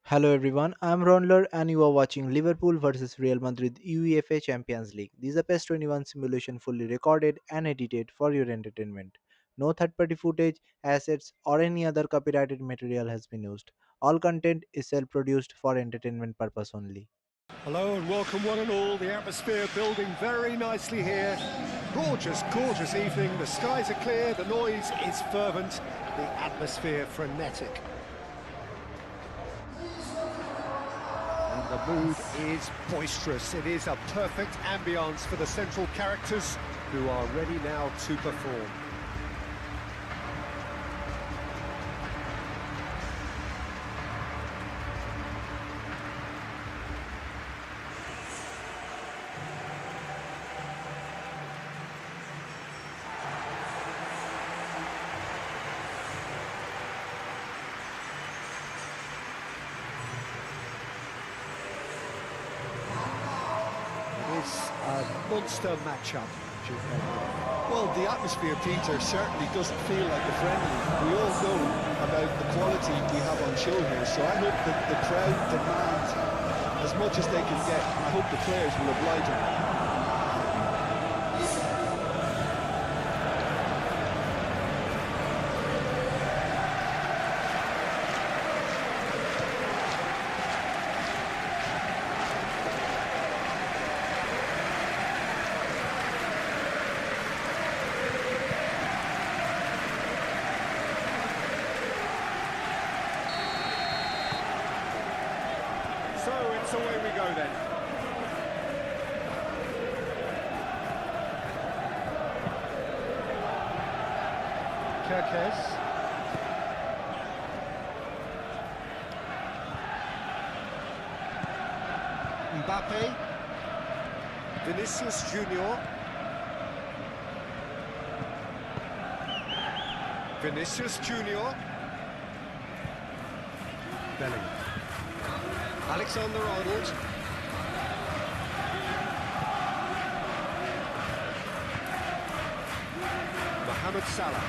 Hello everyone, I'm Ronler and you are watching Liverpool versus Real Madrid UEFA Champions League. This is a PES 21 simulation fully recorded and edited for your entertainment. No third party footage, assets, or any other copyrighted material has been used. All content is self produced for entertainment purpose only. Hello and welcome one and all. The atmosphere building very nicely here. Gorgeous, gorgeous evening. The skies are clear, the noise is fervent, the atmosphere frenetic. And the mood is boisterous. It is a perfect ambience for the central characters who are ready now to perform. It's a monster matchup. Well, the atmosphere, Peter, certainly doesn't feel like a friendly. We all know about the quality we have on show here, so I hope that the crowd demand as much as they can get. I hope the players will oblige them. So it's away we go then. Kirkes. Mbappe. Vinicius Junior. Vinicius Junior. Bellingham. Alexander-Arnold. Mohamed Salah.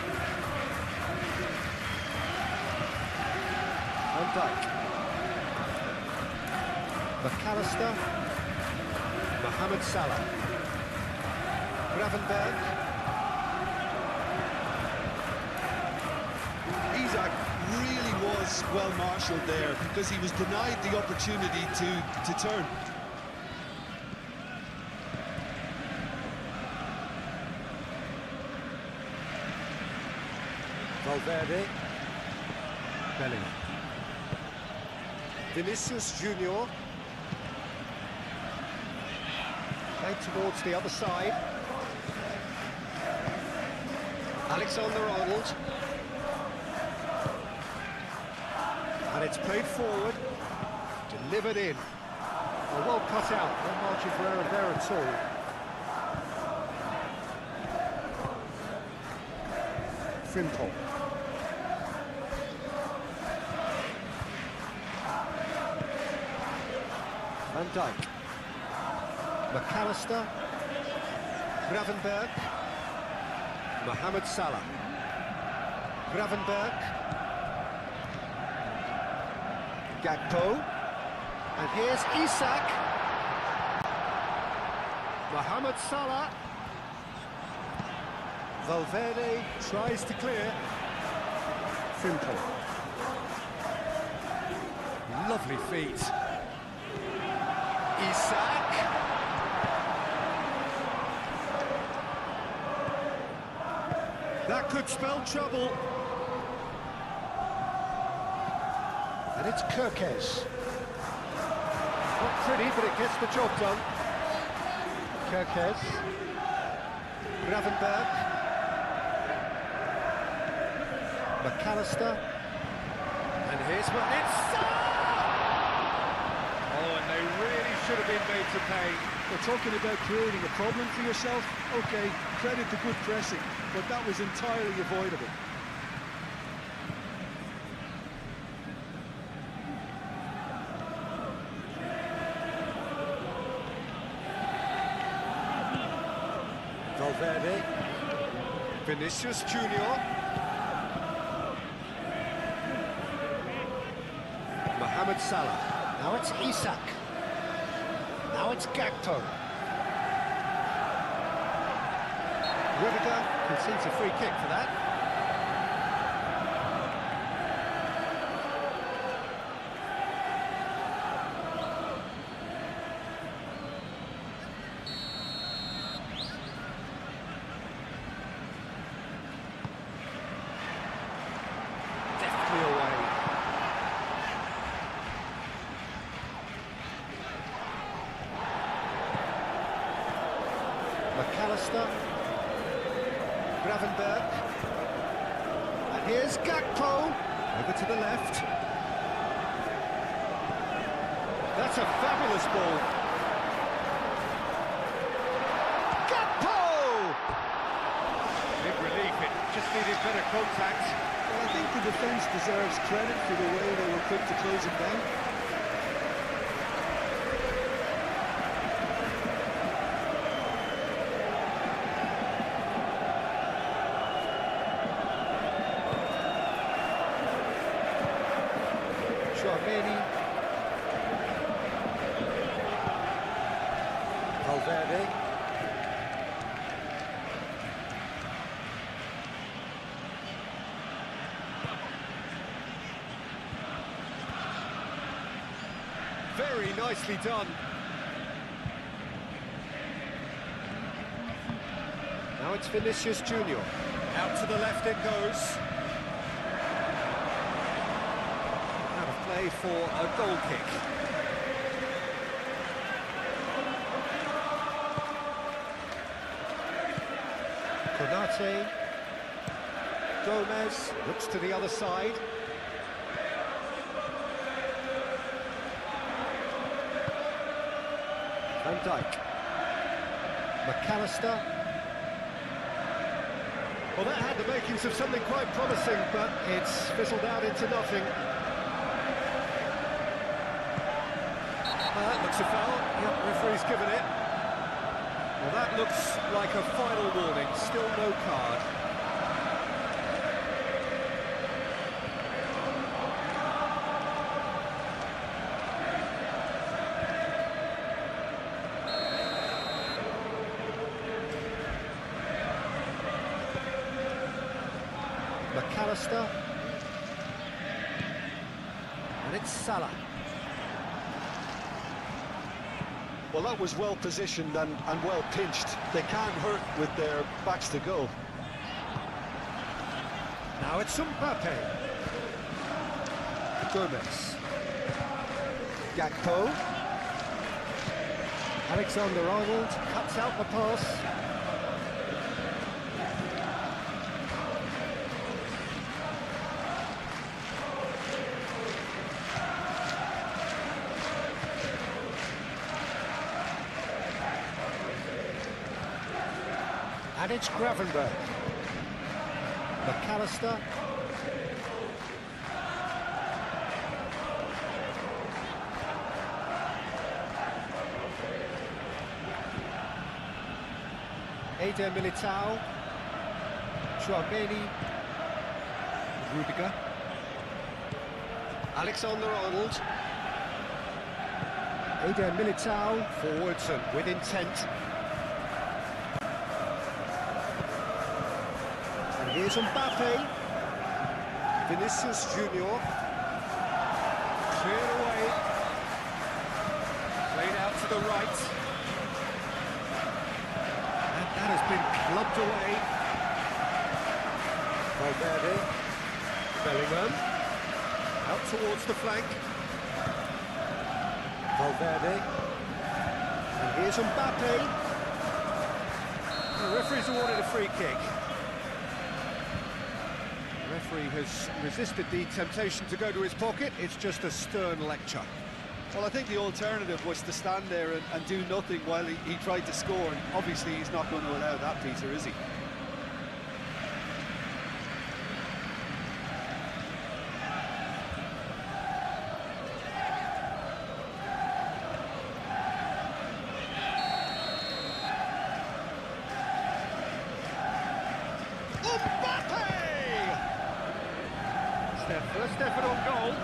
Van Dijk. McAllister. Mohamed Salah. Gravenberg. Isaac really was well marshalled there because he was denied the opportunity to turn. Valverde. Bellingham. Vinicius Junior. Played towards the other side. Alexander-Arnold. And it's played forward. Delivered in. Oh, well cut out. No margin for error there at all. Frimpong. Van Dijk. McAllister. Gravenberg. Mohamed Salah. Gravenberg. Gakpo. And here's Isak. Mohamed Salah. Valverde tries to clear. Frimpong. Lovely feet. Isak. That could spell trouble. And it's Kirkes. Not pretty, but it gets the job done. Kirkes. Gravenberg. McAllister. And here's it's Oh, and they really should have been made to pay. We're talking about creating a problem for yourself. Okay, credit to good pressing, but that was entirely avoidable. Valverde. Vinicius Junior. Mohamed Salah. Now it's Isak. Now it's Gakpo. Rudiger concedes a free kick for that. Deftly away. McAllister. Gravenberg. And here's Gakpo. Over to the left. That's a fabulous ball. Gakpo! Big relief, it just needed better contact. Well, I think the defence deserves credit for the way they were quick to close it down. Valverde. Very nicely done. Now it's Vinicius Junior. Out to the left it goes. Out of play for a goal kick. Konate. Gomez looks to the other side. Van Dijk. McAllister. Well, that had the makings of something quite promising, but it's fizzled out into nothing. That looks a foul. Yep, referee's given it. Well, that looks like a final warning. Still no card. McAllister. And it's Salah. Well, that was well positioned and well pinched. They can't hurt with their backs to goal. Now it's Mbappe. Gomez. Gakpo. Alexander-Arnold cuts out the pass. And it's Gravenberg. McAllister. Eder Militao. Chouameni. Rudiger. Alexander-Arnold. Eder Militao forwards and with intent. And here's Mbappe. Vinicius Junior. Cleared away. Played out to the right. And that has been clubbed away. Valverde. Bellingham. Out towards the flank. Valverde. And here's Mbappe. The referee's awarded a free kick. The referee has resisted the temptation to go to his pocket. It's just a stern lecture. Well, I think the alternative was to stand there and do nothing while he tried to score. And obviously, he's not going to allow that, Peter, is he? First effort on goal.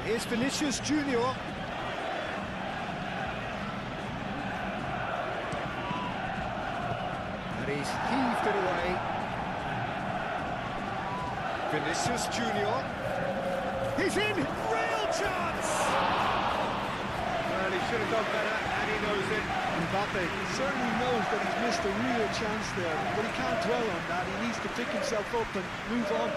Here's Vinicius Junior. And he's heaved it away. Vinicius Junior. He's in! Real chance! Well, he should have done better, and he knows it. Mbappe Certainly knows that he's missed a real chance there, but he can't dwell on that. He needs to pick himself up and move on.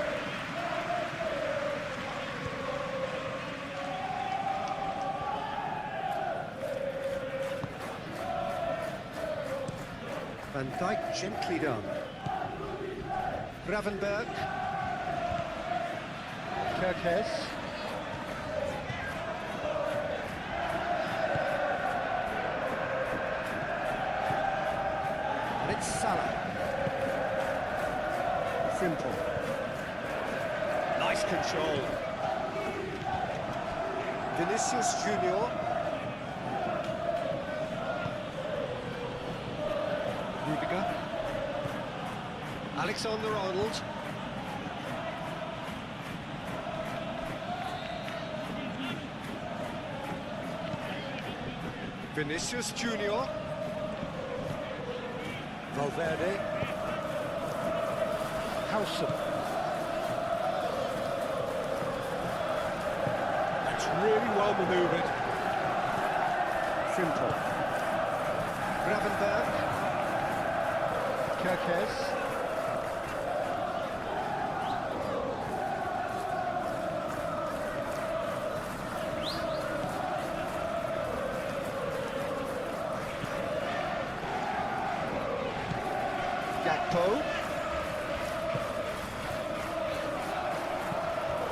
Van Dijk gently done. Gravenberg. Kerkez. And it's Salah. Simple. Nice control. Vinicius Junior. Rudiger. Alexander-Arnold. Vinicius Junior. Valverde. Howson. That's really well manoeuvred. Simple. Gravenberg. Kerkez. Gakpo.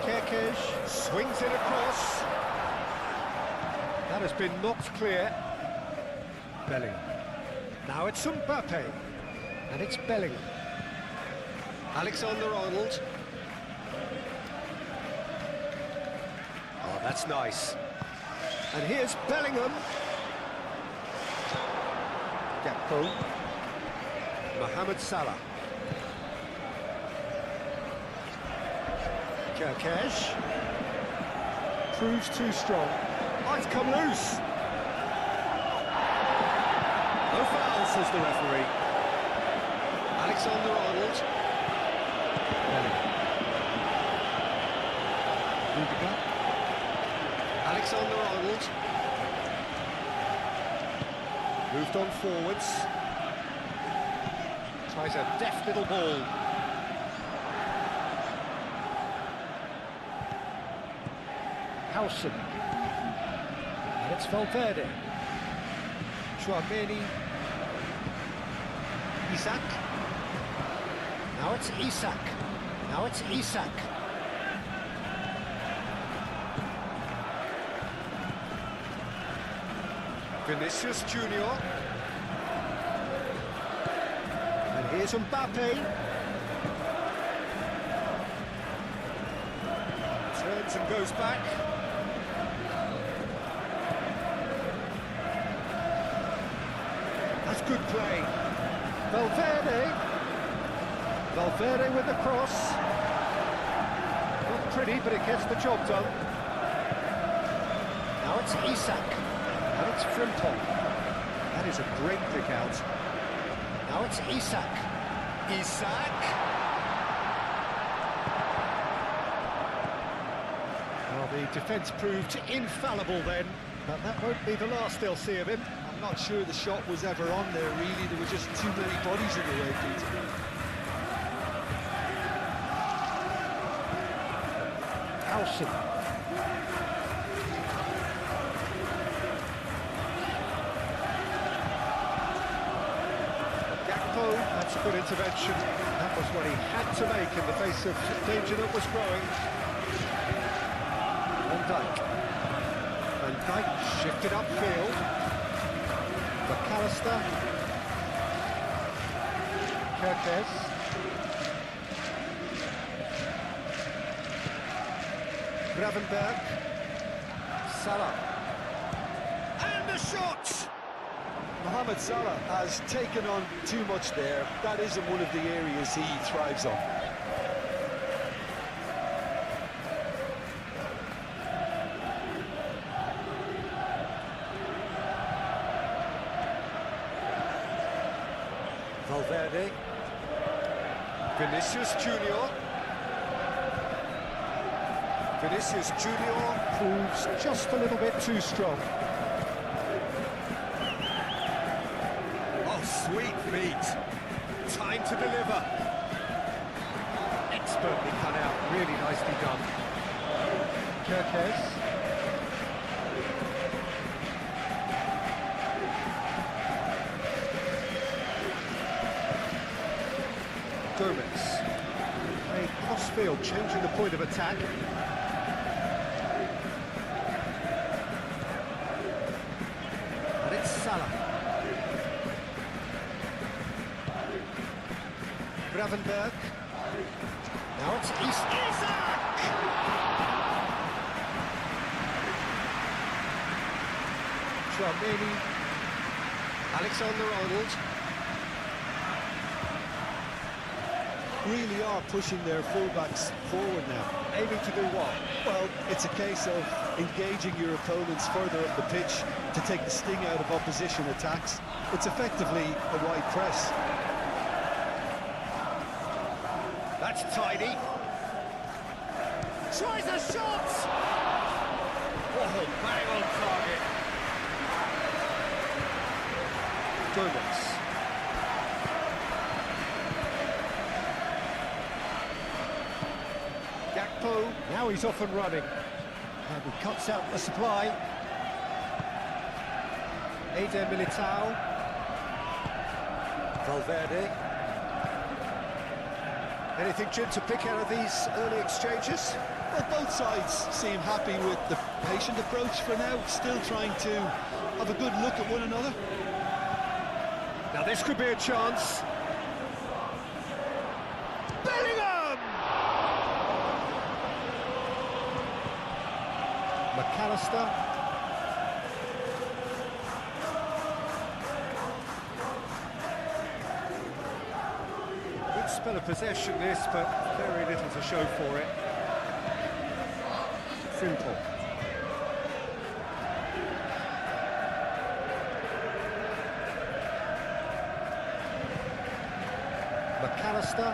Kerkez swings it across. That has been knocked clear. Bellingham. Now it's Mbappe. And it's Bellingham. Alexander-Arnold. Oh, that's nice. And here's Bellingham. Gakpo. Mohamed Salah. Kerkez. Proves too strong. Oh, it's come loose. No foul, says the referee. Alexander-Arnold. Rudiger. Alexander-Arnold. Moved on forwards. Tries a deft little ball. Howson. And it's Valverde. Chouameni. Isak. Now it's Isak. Now it's Isak. Vinicius Junior. And here's Mbappe. Turns and goes back. That's good play. Valverde. Valverde with the cross. Not pretty, but it gets the job done. Now it's Isak. And it's Frimpong. That is a great pick out. Now it's Isak. Isak. Well, the defence proved infallible then, but that won't be the last they'll see of him. I'm not sure the shot was ever on there, really. There were just too many bodies in the way, Peter. Howson. Gakpo, that's a good intervention. That was what he had to make in the face of danger that was growing. Van Dijk. Van Dijk shifted upfield. McAllister. Kerkez. Gravenberg. Salah. And the shot! Mohamed Salah has taken on too much there. That isn't one of the areas he thrives on. Valverde. Vinicius Junior. Vinicius Junior proves just a little bit too strong. Oh, sweet feet. Time to deliver. Expertly cut out, really nicely done. Kirkes. Gomez. A cross-field, changing the point of attack. And it's Salah. Gravenberg. Now it's Isaac! Tchouaméni. Alexander-Arnold. Really are pushing their fullbacks forward now. Aiming to do what? Well, it's a case of engaging your opponents further up the pitch to take the sting out of opposition attacks. It's effectively a wide press. That's tidy. Tries a shot! Oh, bang on target. Gomez. Gakpo, now he's off and running. And he cuts out the supply. Eder Militao. Valverde. Anything, Jim, to pick out of these early exchanges? Well, both sides seem happy with the patient approach for now, still trying to have a good look at one another. Now this could be a chance. Bellingham! McAllister. Good spell of possession this, but very little to show for it. Simple. McAllister.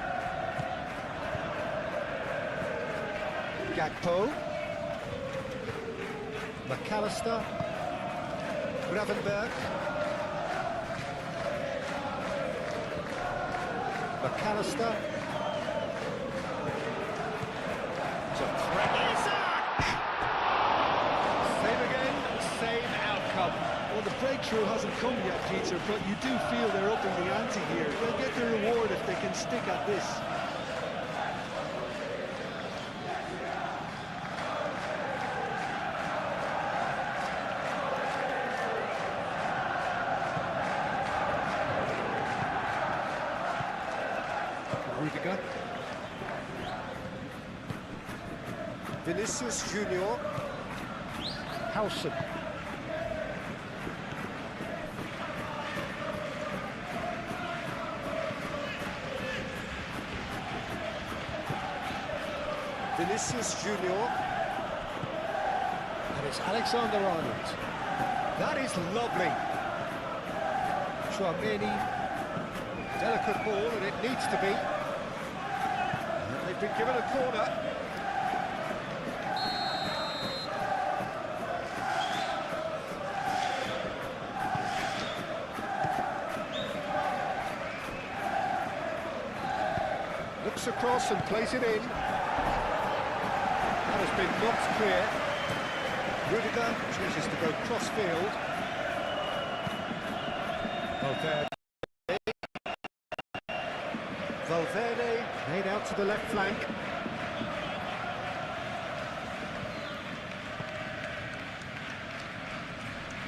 Gakpo. McAllister. Gravenberg. McAllister. It's a threat. Isaac! Same again, same outcome. Well, the breakthrough hasn't come yet, Peter, but you do feel they're upping the ante here. They'll get the reward if they can stick at this. Rudiger. Vinicius Junior. Howson. Vinicius Junior. And it's Alexander-Arnold. That is lovely. Tchouaméni. Delicate ball, and it needs to be. And they've been given a corner. Looks across and plays it in. That has been knocked clear. Rudiger chooses to go cross-field. Valverde made out to the left flank.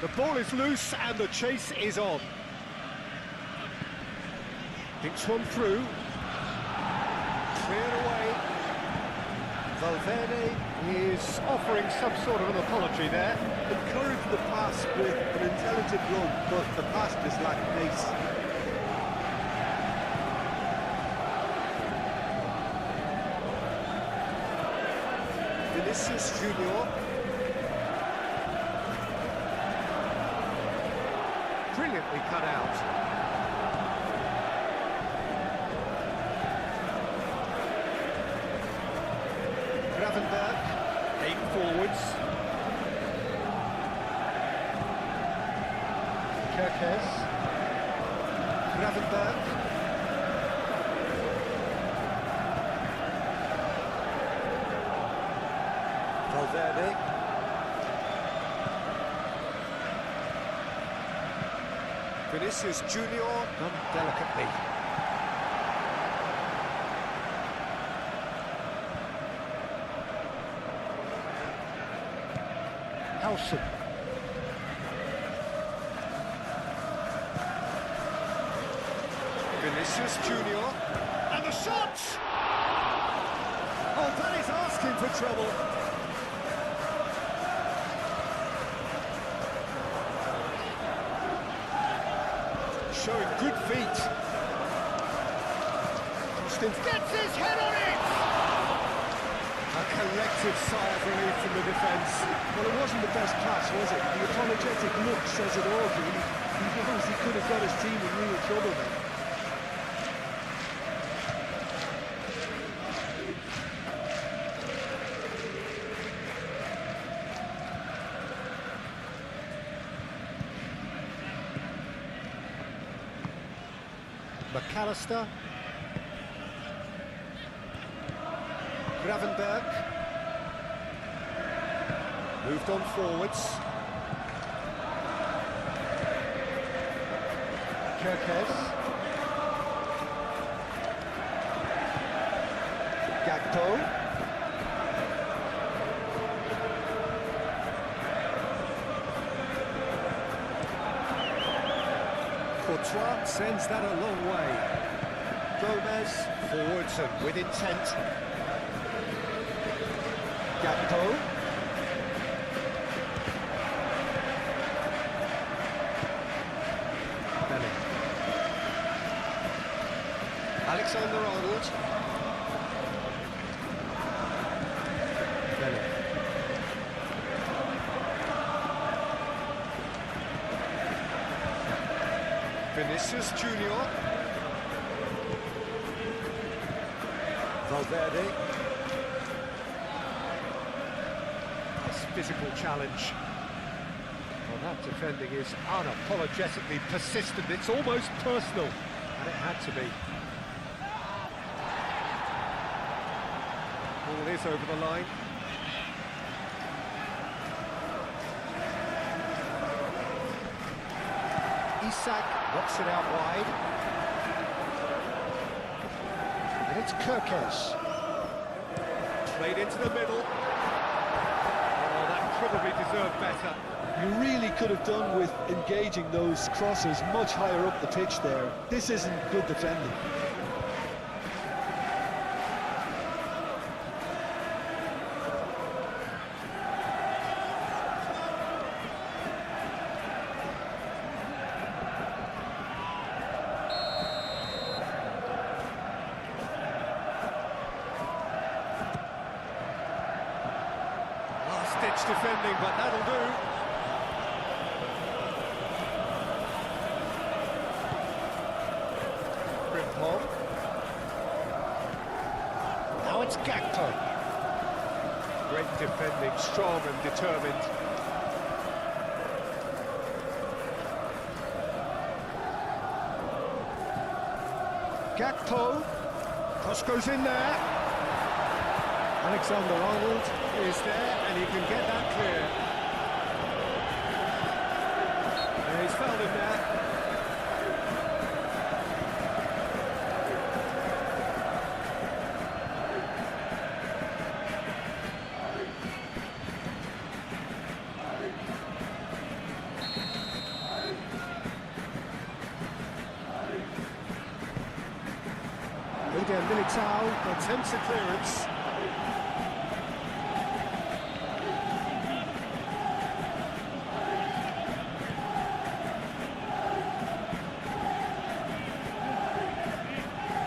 The ball is loose and the chase is on. Thinks one through. Cleared away. Valverde is offering some sort of an apology there. Encourage the pass with an intelligent run, but the pass just lacked pace. Vinicius Junior. Brilliantly cut out. Gravenberg, 8 forwards. Kerkez. Gravenberg. Valverde. Vinicius Junior, done delicately. Howson. Vinicius Junior, and the shot! Oh, that is asking for trouble. Showing good feet. Austin gets his head on it! A collective sigh of relief from the defence. Well, it wasn't the best pass, was it? The apologetic look says it all, really. He knows he could have got his team in real trouble then. McAllister. Gravenberg. Moved on forwards. Kerkez. Gakpo. Courtois sends that a long way. Gomez forwards and with intent. Gakpo. Belly. Alexander-Arnold. Belly. Vinicius Junior. Valverde. Nice physical challenge. Well, that defending is unapologetically persistent. It's almost personal, and it had to be. Ball is over the line. Isak knocks it out wide. And it's Kerkez. Played into the middle. Oh, that probably deserved better. You really could have done with engaging those crosses much higher up the pitch there. This isn't good defending. Last-ditch defending, but that'll do. Now it's Gakpo. Great defending, strong and determined. Gakpo. Cross goes in there. Alexander-Arnold is there, and he can get that clear. And he's fouled him there. Militao attempts a clearance.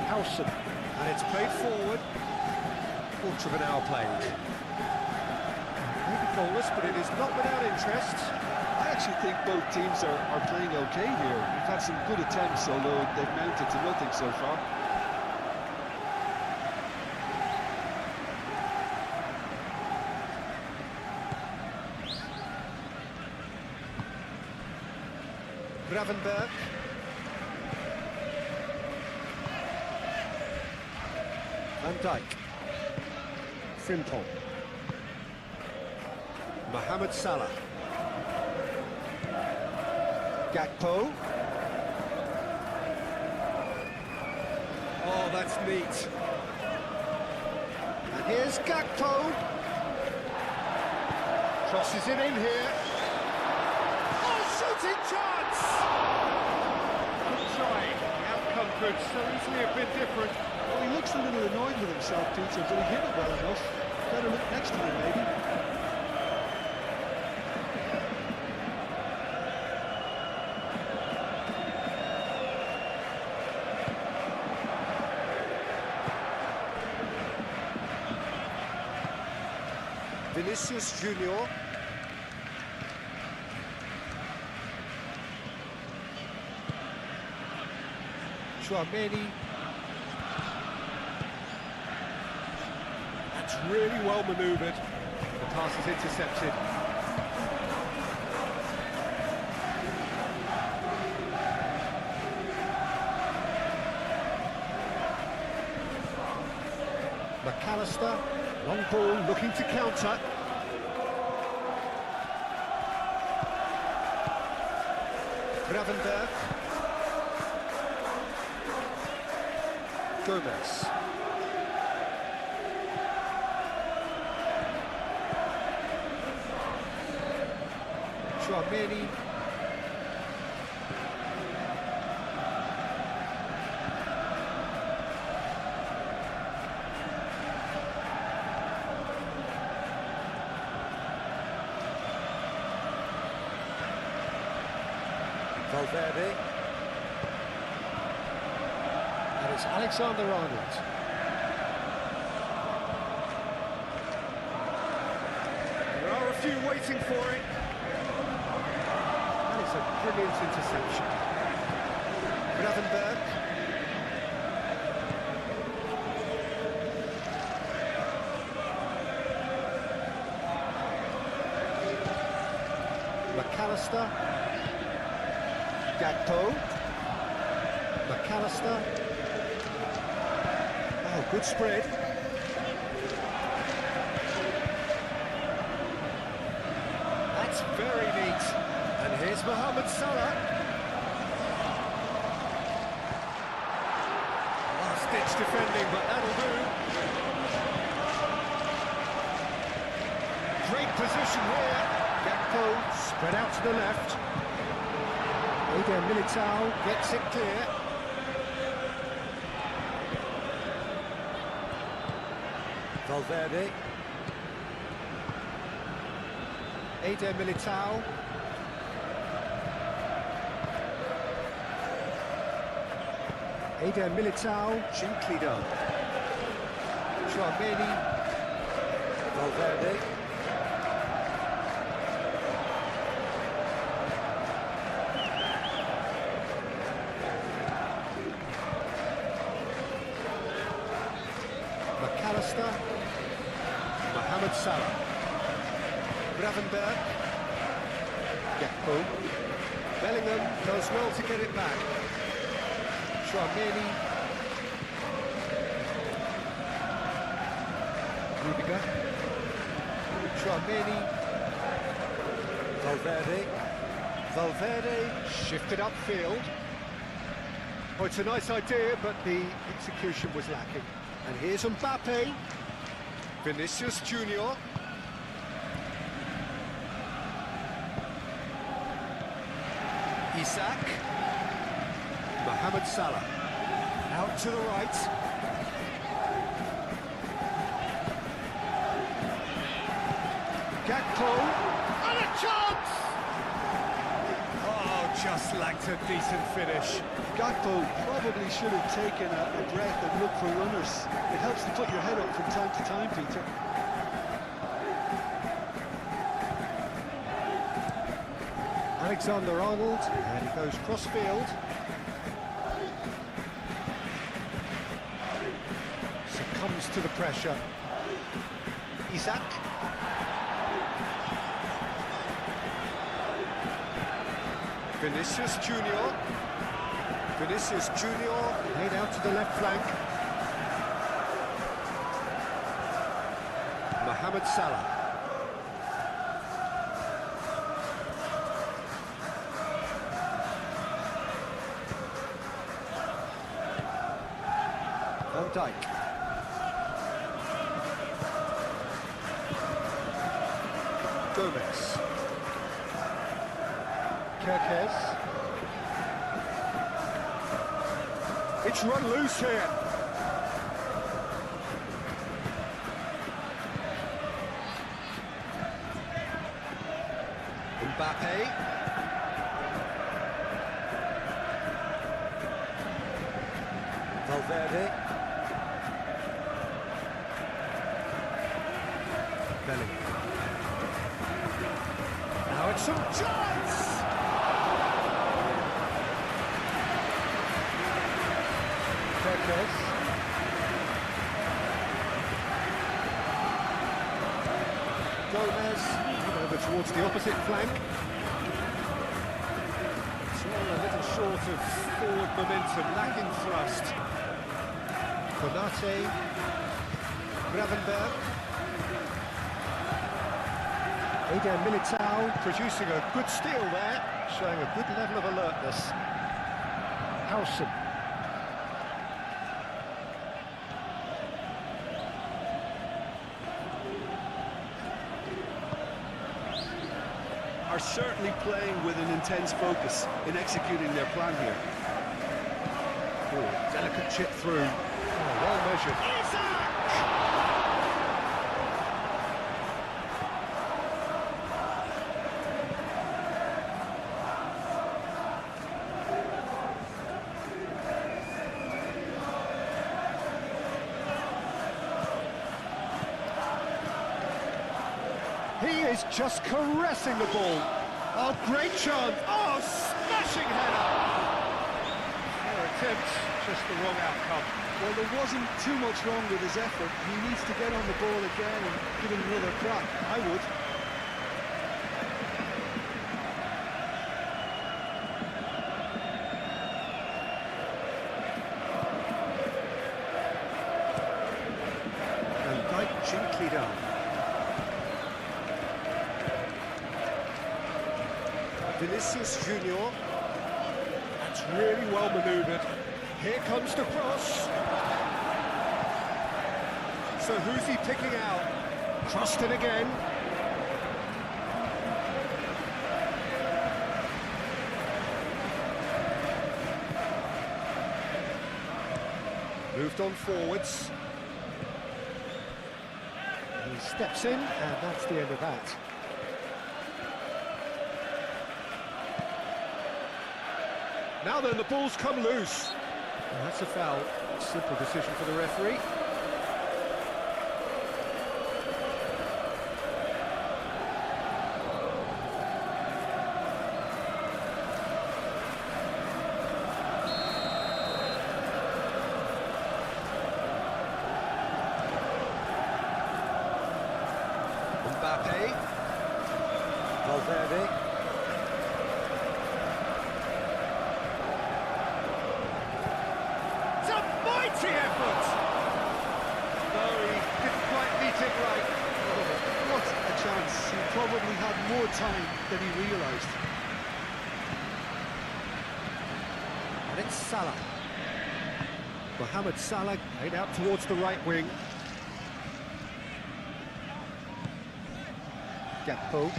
Howson, and it's played forward. Quarter of an hour played. Maybe goalless, but it is not without interest. I actually think both teams are playing okay here. We've had some good attempts, although they've mounted to nothing so far. Gravenberg. Van Dijk. Frimpong. Mohamed Salah. Gakpo. Oh, that's neat. And here's Gakpo. Crosses it in here. Oh, shooting chance! Good try. The outcome could so easily have been different. Well, he looks a little annoyed with himself, Peter, but he hit it well enough. Better look next time, maybe. Vinicius Junior. Chouameni. That's really well manoeuvred. The pass is intercepted. McAllister, long ball looking to counter. Gravenberg. Gomez. Chouameni. Valverde. And it's Alexander-Arnold. There are a few waiting for it. And it's a brilliant interception. Gravenberg. McAllister. Gakpo. McAllister. Oh, good spread. That's very neat. And here's Mohamed Salah. Last-ditch defending, but that'll do. Great position here. Gakpo spread out to the left. Eder Militao gets it clear. Valverde. Eder Militao. Eder Militao, gently done. Chouameni. Valverde. McAllister. Mohamed Salah. Gravenberg. Gakpo. Bellingham does well to get it back. Chouameni. Rudiger. Chouameni. Valverde. Valverde shifted upfield. Oh, it's a nice idea, but the execution was lacking. And here's Mbappe. Vinicius Junior. Isak. Mohamed Salah. Out to the right. Gakpo. And a chance! Oh, just lacked a decent finish. Gakpo probably should have taken a breath and looked for runners. It helps to put your head up from time to time, Peter. Alexander-Arnold, and he goes cross-field. Succumbs to the pressure. Isak. Vinicius Junior. Vinicius Junior laid out to the left flank. Mohamed Salah. Van Dijk. Gomez. Kerkez. It's run loose here. Mbappe. Valverde. Bellingham. Now it's some chance! Kerkez. Gomez, over towards the opposite flank. It's all a little short of forward momentum, lacking thrust. Konate. Gravenberg. Eder Militao producing a good steal there, showing a good level of alertness. Howson. Are certainly playing with an intense focus in executing their plan here. Oh, delicate chip through. Oh, well measured. He is just caressing the ball. Oh, great chance. Oh, smashing header. Fair attempt, just the wrong outcome. Well, there wasn't too much wrong with his effort. He needs to get on the ball again and give him another crack. I would. And Dijk gently down. Vinicius Junior. That's really well manoeuvred. Here comes the cross. So who's he picking out? Crossed in again. Moved on forwards. He steps in, and that's the end of that. Now then, the ball's come loose. And that's a foul. Simple decision for the referee. Mbappe. Valverde. It's a mighty effort! No, he didn't quite meet it right. Oh, what a chance. He probably had more time than he realised. And it's Salah. Mohamed Salah laid out towards the right wing. Gakpo.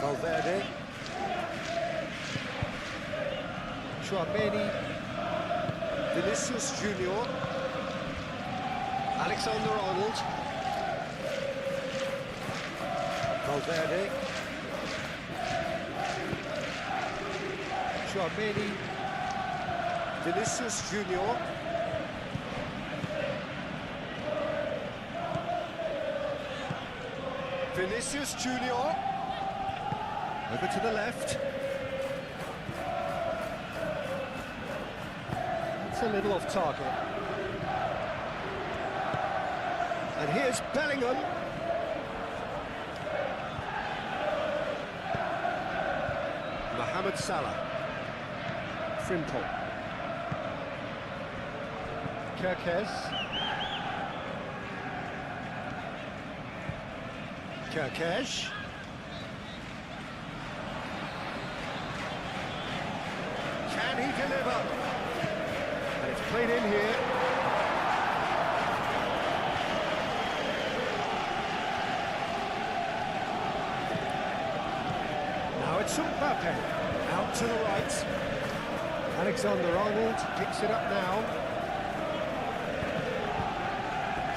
Valverde. Chouameni. Vinicius Junior. Alexander-Arnold. Valverde. Chouameni. Vinicius Junior. Vinicius Junior. Over to the left. It's a little off target. And here's Bellingham. Mohamed Salah. Frimpong. Kerkez. Kerkez. Can he deliver? And it's played in here. Now it's Mbappe. Out to the right. Alexander-Arnold picks it up now.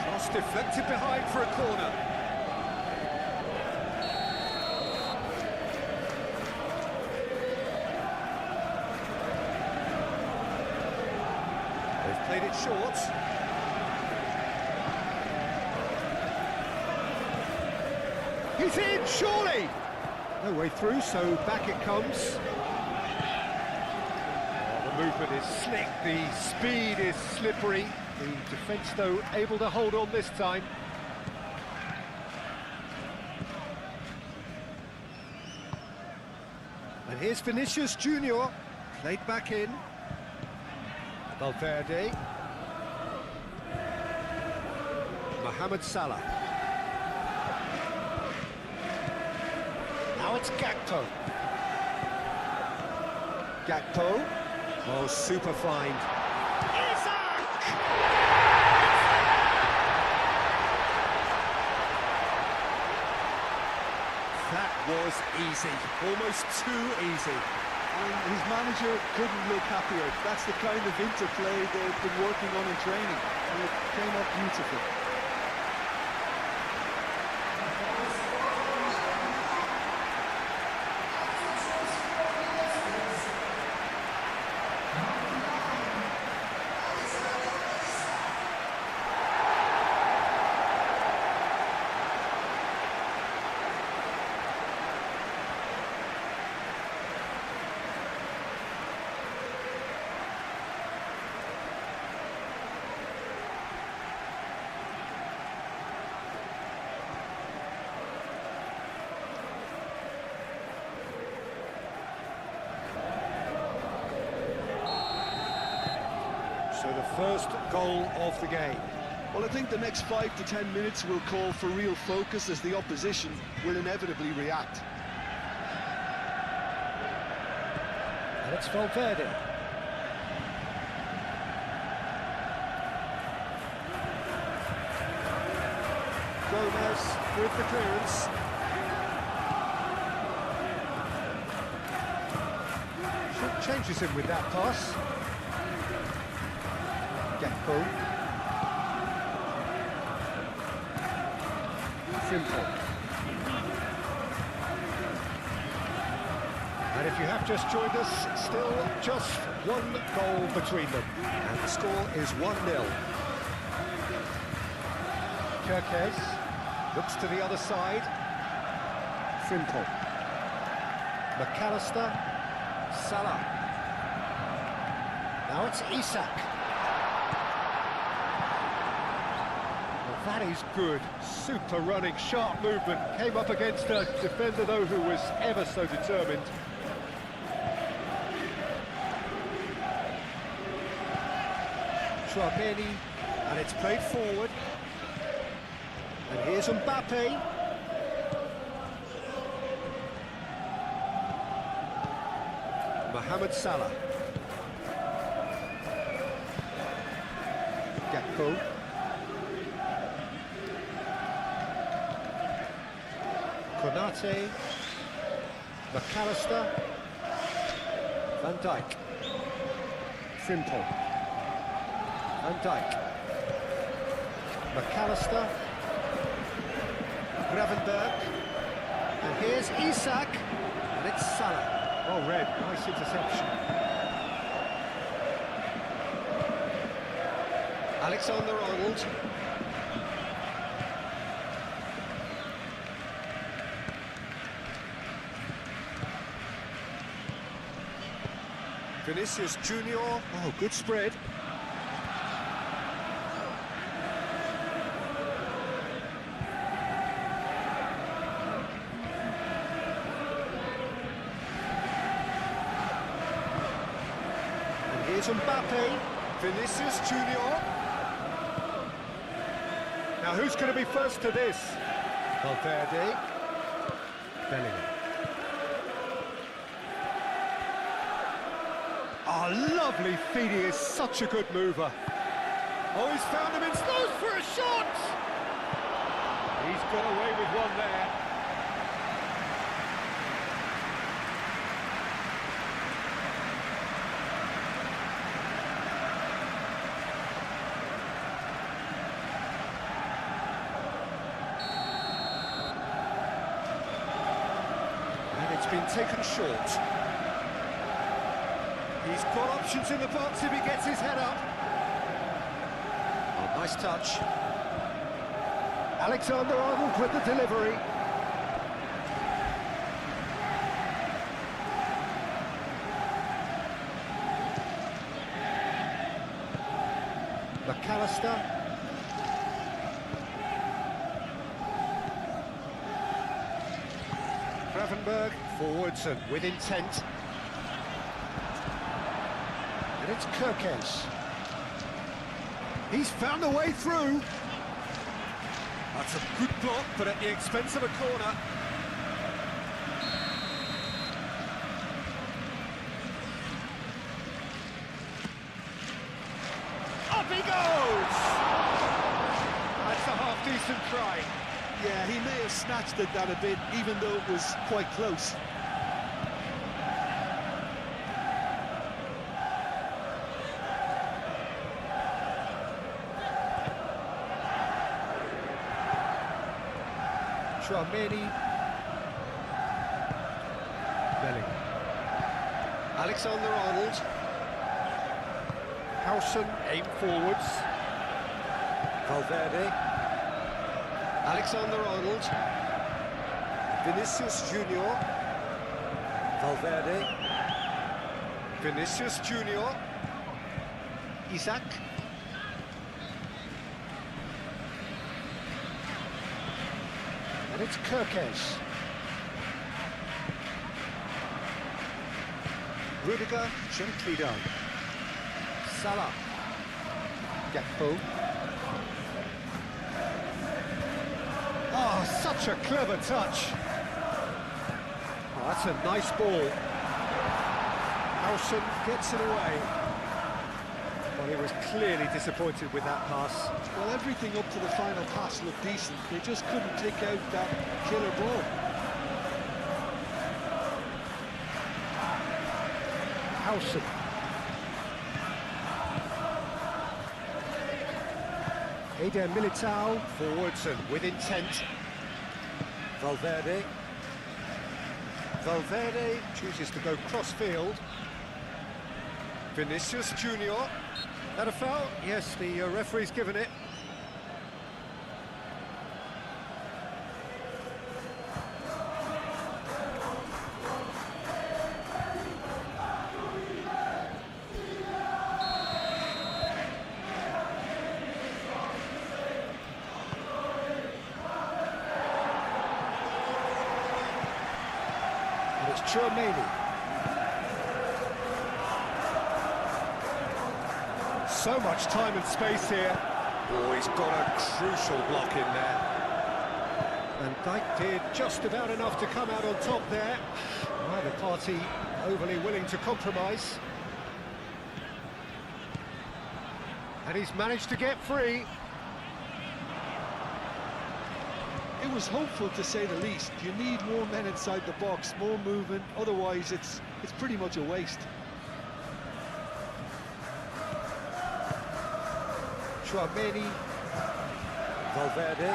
Cross deflected behind for a corner. They've played it short. He's in, surely! No way through, so back it comes. Oh, the movement is slick, the speed is slippery. The defence, though, able to hold on this time. And here's Vinicius Junior, played back in. Valverde. Mohamed Salah. Now it's Gakpo. Gakpo. Oh, super find. Isaac! That was easy, almost too easy. And his manager couldn't look happier. That's the kind of interplay they've been working on in training, and it came up beautifully. So the first goal of the game. Well, I think the next 5 to 10 minutes will call for real focus as the opposition will inevitably react. And it's Valverde. Gomez with the clearance. Changes him with that pass. Gakpo. Frimpong. And if you have just joined us, still just one goal between them. And the score is 1-0. Kerkez looks to the other side. Frimpong. McAllister. Salah. Now it's Isak. Well, that is good. Super running, sharp movement. Came up against a defender, though, who was ever so determined. Chouameni, and it's played forward. And here's Mbappe. Mohamed Salah. Gakpo. Konate. McAllister. Van Dijk. Frimpong. Van Dijk. McAllister. Gravenberg. And here's Isak. And it's Salah. Oh, red, nice interception. Alexander-Arnold. Vinicius Junior. Oh, good spread. Here's Mbappe, Vinicius Junior. Now who's going to be first to this? Valverde, Bellingham. Oh, lovely feed, he is such a good mover. Oh, he's found him in space for a shot! He's got away with one there. And it's been taken short. He's got options in the box if he gets his head up. Oh, nice touch. Alexander-Arnold with the delivery. McAllister. Gravenberg forwards and with intent. And it's Kirkes. He's found a way through. That's a good block, but at the expense of a corner. Up he goes! That's a half-decent try. Yeah, he may have snatched at that a bit, even though it was quite close. Tchouaméni. Bellingham. Alexander-Arnold. Howson, aim forwards. Valverde. Alexander-Arnold. Vinicius Junior. Valverde. Vinicius Junior. Isaac. And it's Kirkes. Rudiger, gently done. Salah. Gakpo. Oh, such a clever touch. Oh, that's a nice ball. Howson gets it away. Well, he was clearly disappointed with that pass. Well, everything up to the final pass looked decent. They just couldn't take out that killer ball. Howson. Eder Militao, forwards and with intent. Valverde. Valverde chooses to go cross-field. Vinicius Junior. That a foul? Yes, the referee's given it. And it's Tchouaméni. So much time and space here. Oh, he's got a crucial block in there. And Dijk did just about enough to come out on top there. Neither party overly willing to compromise. And he's managed to get free. It was hopeful, to say the least. You need more men inside the box, more movement. Otherwise, it's pretty much a waste. Tchouaméni. Valverde.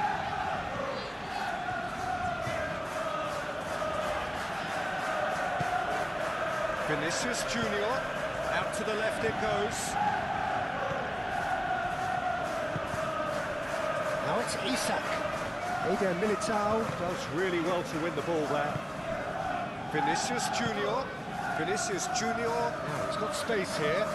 Vinicius Junior. Out to the left it goes. Now it's Isaac. Eder Militao does really well to win the ball there. Vinicius Junior. Vinicius Junior. Now he's got space here.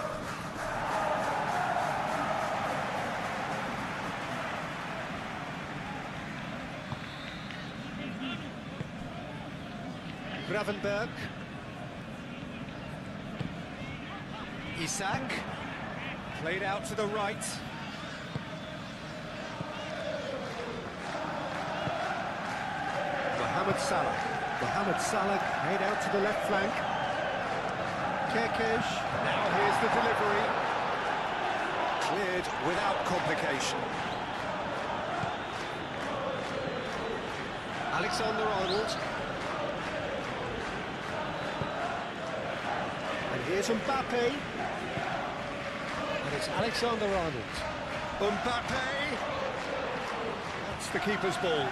Gravenberg. Isak, played out to the right. Mohamed Salah. Mohamed Salah played out to the left flank. Kerkesh, now here's the delivery. Cleared without complication. Alexander-Arnold. And here's Mbappe. And it's Alexander-Arnold. Mbappe! That's the keeper's ball.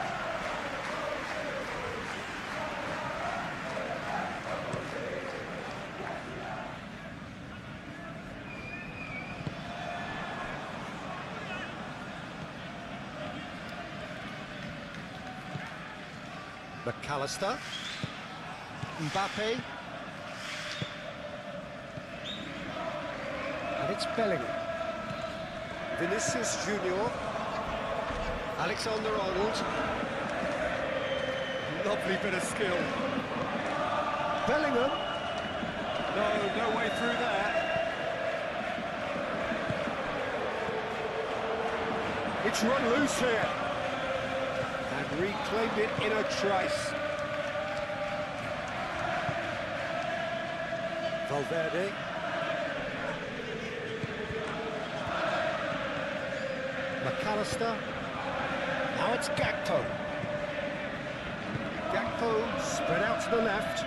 McAllister, Mbappe, and it's Bellingham. Vinicius Junior, Alexander-Arnold, lovely bit of skill. Bellingham, no way through there. It's run loose here. And reclaimed it in a trice. Valverde. McAllister. Now it's Gakpo. Gakpo spread out to the left.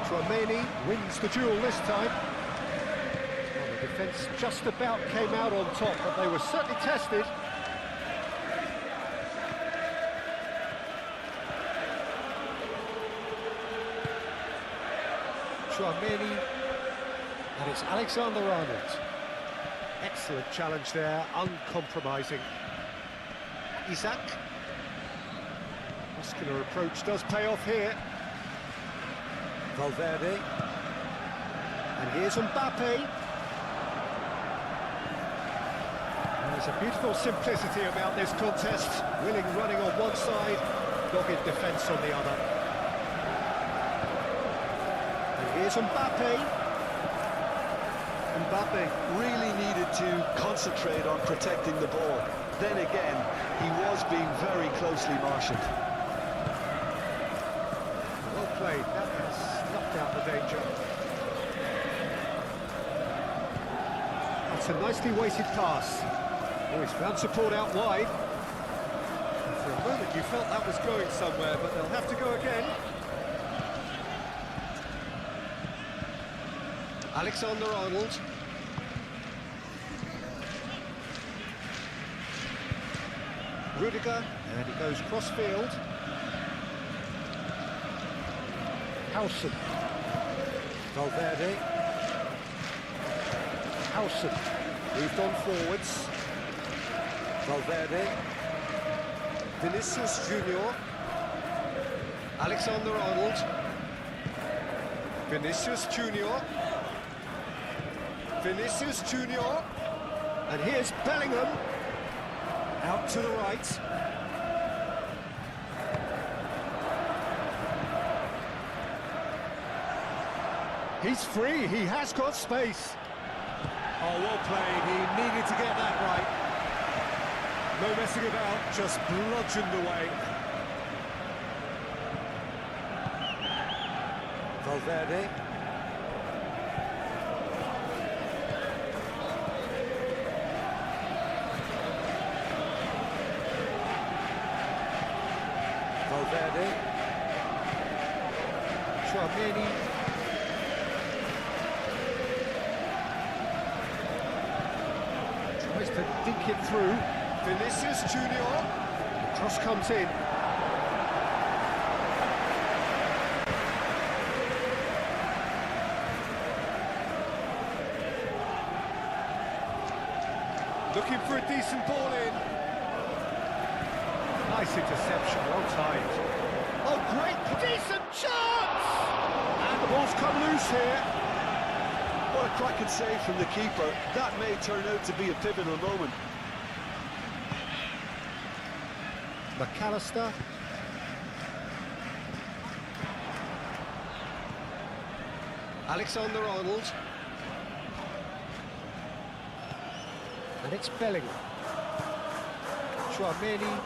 Tchouaméni wins the duel this time. Well, the defence just about came out on top, but they were certainly tested. Tchouaméni, and it's Alexander-Arnold. Excellent challenge there, uncompromising. Isak. Muscular approach does pay off here. Valverde. And here's Mbappe. There's a beautiful simplicity about this contest. Willing running on one side, dogged defence on the other. Here's Mbappe. Mbappe really needed to concentrate on protecting the ball. Then again, he was being very closely marshalled. Well played, that has snuffed out the danger. That's a nicely weighted pass. Oh, he's found support out wide. And for a moment you felt that was going somewhere, but they'll have to go again. Alexander-Arnold. Rudiger, and he goes cross-field. Howson. Valverde. Howson. Moved on forwards. Valverde. Vinicius Junior. Alexander-Arnold. Vinicius Junior. Vinicius Junior, and here's Bellingham, out to the right. He's free, he has got space. Oh, well played, he needed to get that right. No messing about, just bludgeoned away. Valverde. Valverde. Tchouaméni. Tries to dink it through. Vinicius Junior. The cross comes in. Looking for a decent ball in. Nice interception, well timed. Oh, great, decent chance! And the ball's come loose here. What a cracking save from the keeper. That may turn out to be a pivotal moment. McAllister. Alexander-Arnold. And it's Bellingham. Chouameni.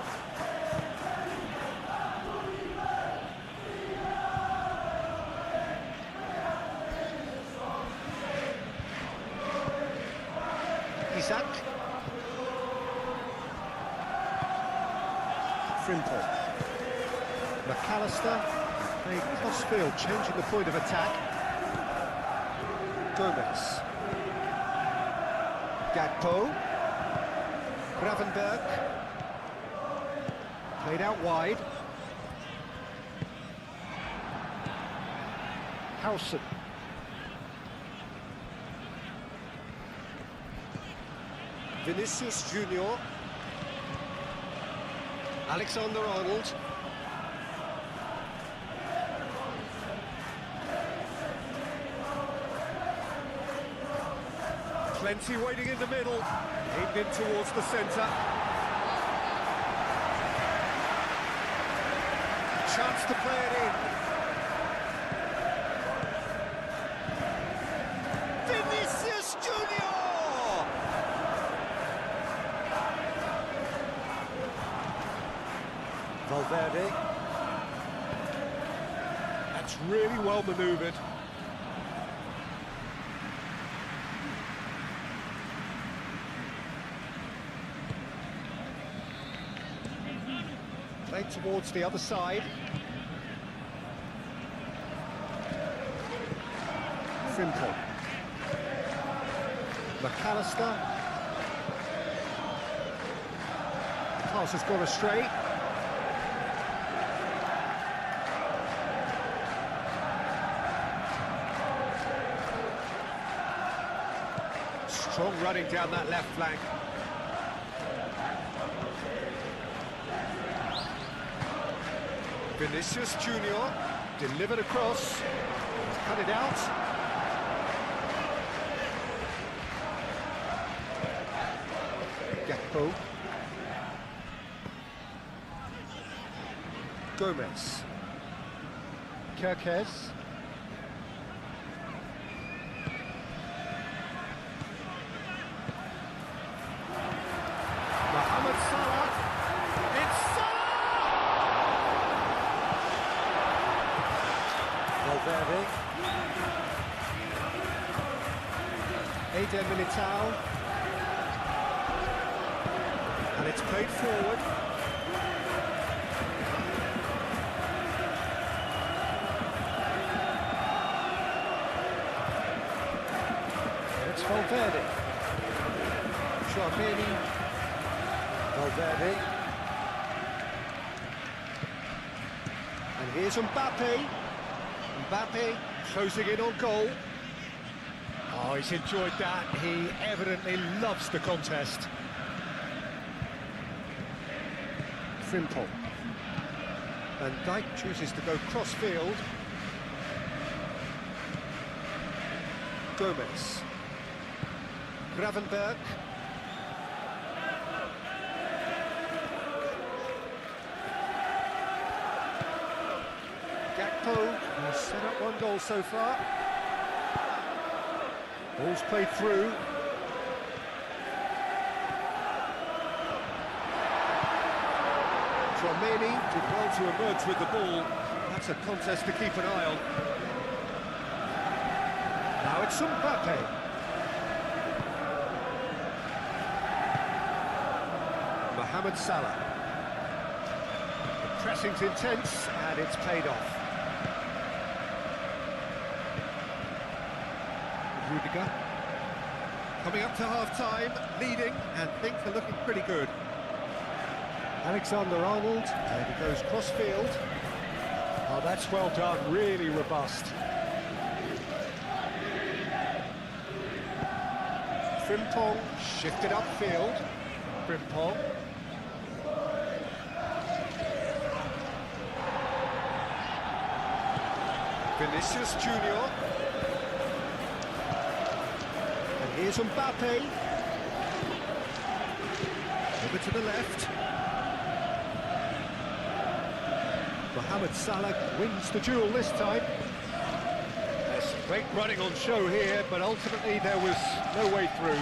Isaac. Frimpong. McAllister. A crossfield, changing the point of attack. Gomez. Gakpo. Gravenberg. Played out wide. Howson. Vinicius Junior. Alexander-Arnold. Plenty waiting in the middle. Aimed in towards the centre. Chance to play it in. Vinicius Junior! Valverde. That's really well manoeuvred. Played towards the other side. Frimpong. McAllister. The pass has gone astray. Strong running down that left flank. Vinicius Junior delivered across, cut it out. Gakpo. Gomez. Kirkes. Mohamed Salah. It's Salah! Valverde. Eder Militao. And it's played forward. And it's Valverde. Chouameni. Valverde. And here's Mbappe. Mbappe closing in on goal. Oh, he's enjoyed that. He evidently loves the contest. Frimpong. And Dijk chooses to go cross-field. Gomez. Gravenberg. Gakpo has set up one goal so far. Ball's played through. Chouameni did well to emerge with the ball. That's a contest to keep an eye on. Now it's Mbappe. Mohamed Salah. The pressing's intense and it's paid off. Rudiger. Coming up to half-time, leading, and things are looking pretty good. Alexander-Arnold, and he goes cross-field. Oh, that's well done, really robust. Frimpong shifted upfield. Frimpong. Vinicius Junior. And here's Mbappe. Over to the left. Mohamed Salah wins the duel this time. There's Great running on show here, but ultimately there was no way through.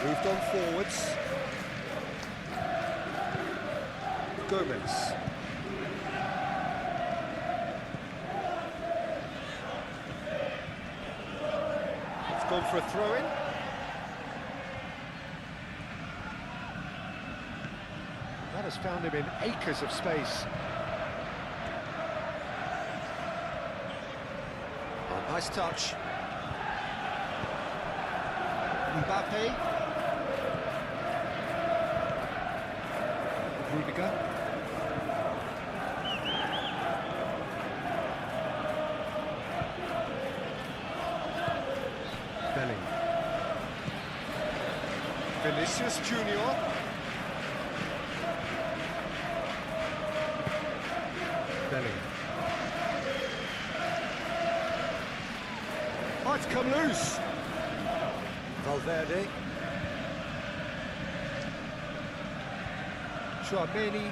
Moved on forwards. Gomez. It's gone for a throw-in. That has found him in acres of space. Oh, nice touch. Mbappe. Rudiger. Belling. Vinicius Junior. Belling. Oh, it's come loose. Valverde. Chouameni.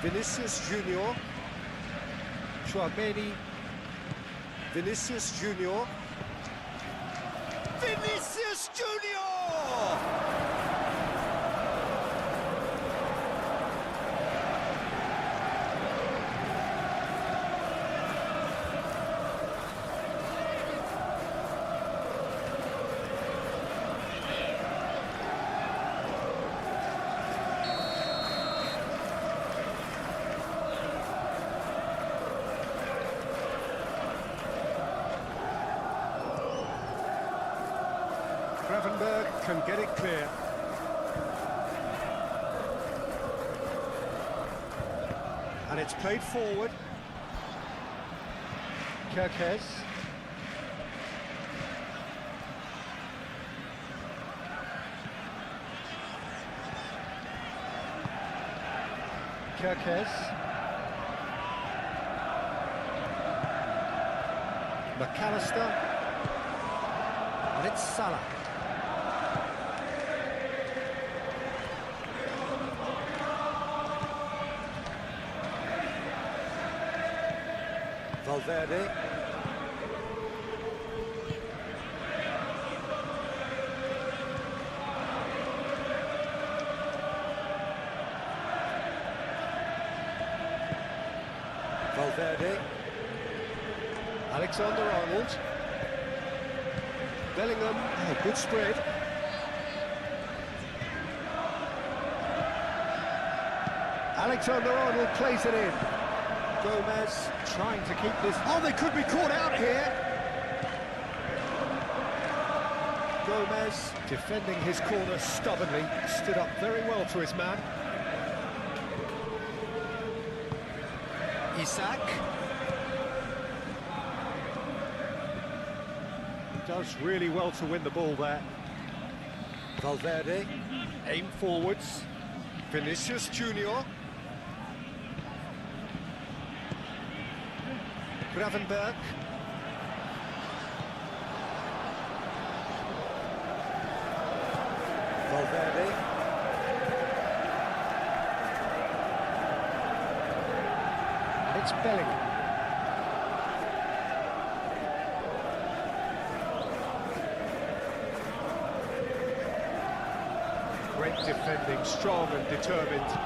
Vinicius Junior. Chouameni. Vinicius Junior. Vinicius Junior! Gravenberg can get it clear. And it's played forward. Kerkez. Kerkez. McAllister. And it's Salah. Valverde. Valverde. Alexander-Arnold. Bellingham. Oh, good spread. Alexander-Arnold plays it in. Gomez trying to keep this... Oh, they could be caught out here! Gomez defending his corner stubbornly, stood up very well to his man. Isak. Does really well to win the ball there. Valverde. Aim forwards. Vinicius Junior. Gravenberg. Valverde. And it's Bellingham. Great defending, strong and determined.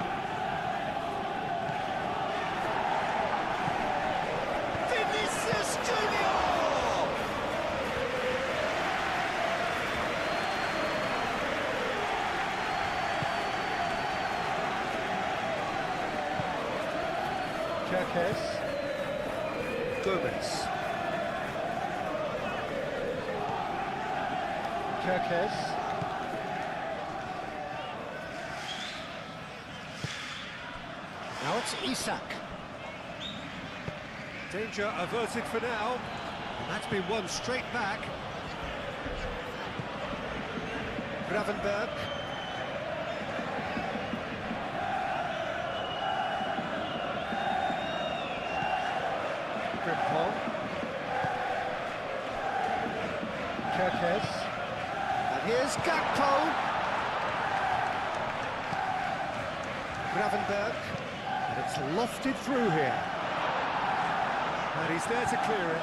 Kerkez. Gomez. Kerkez. Now it's Isak. Danger averted for now. And that's been won straight back. Gravenberg. Frimpong. Kerkez. And here's Gakpo. Gravenberg. And it's lofted through here. And he's there to clear it.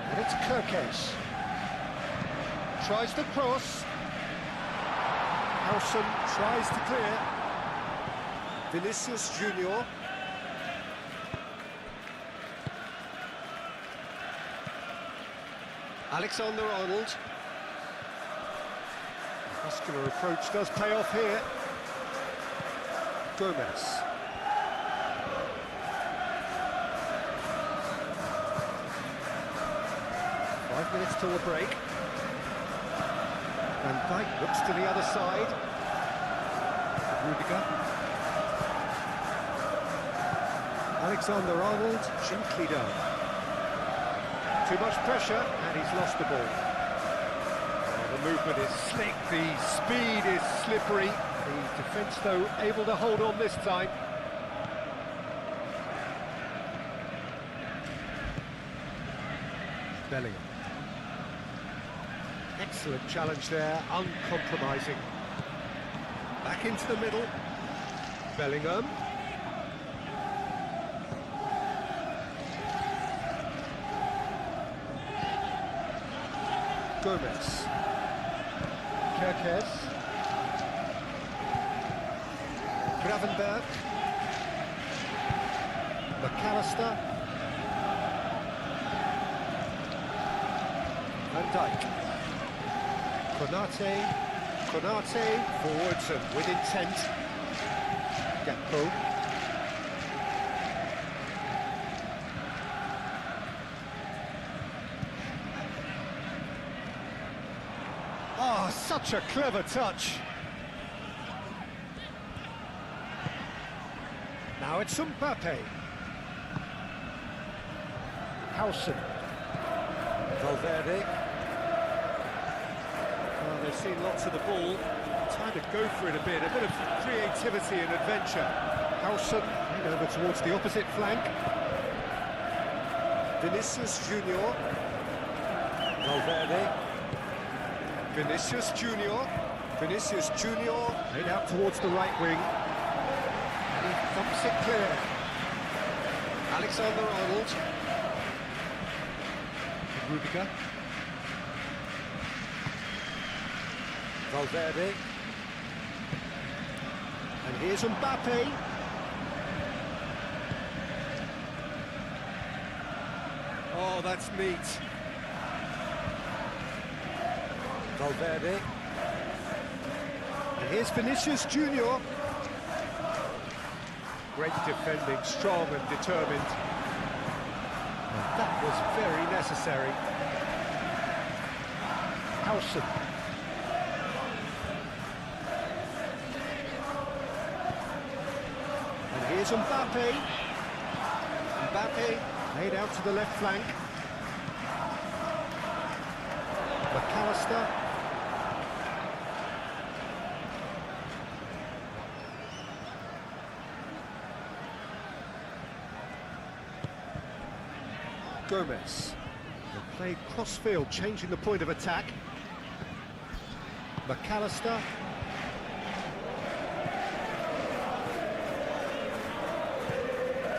And it's Kirkes. Tries to cross. Howson tries to clear. Vinicius Junior. Alexander-Arnold. Muscular approach does pay off here. Gomez. Five minutes till the break. Van Dijk looks to the other side. Rudiger. Alexander-Arnold, gently done. Too much pressure, and he's lost the ball. Oh, the movement is slick, the speed is slippery. The defence, though, able to hold on this time. Bellingham. Excellent challenge there, uncompromising. Back into the middle. Bellingham. Gomez. Kirkes. Gravenberg. McAllister. Van Dijk. Konate forwards and with intent. Gakpo. Oh, such a clever touch. Now it's Mbappe. Howson. Valverde. Well, they've seen lots of the ball. Time to go for it a bit of creativity and adventure. Howson over towards the opposite flank. Vinicius Junior. Valverde. Vinicius Junior. Vinicius Junior. Laid out towards the right wing. And he thumps it clear. Alexander-Arnold. Rudiger. Valverde. And here's Mbappe. Oh, that's neat. Valverde. And here's Vinicius Junior. Great defending, strong and determined. And that was very necessary. Howson. And here's Mbappe. Mbappe laid out to the left flank. McAllister. Gomez. They play cross-field, changing the point of attack. McAllister.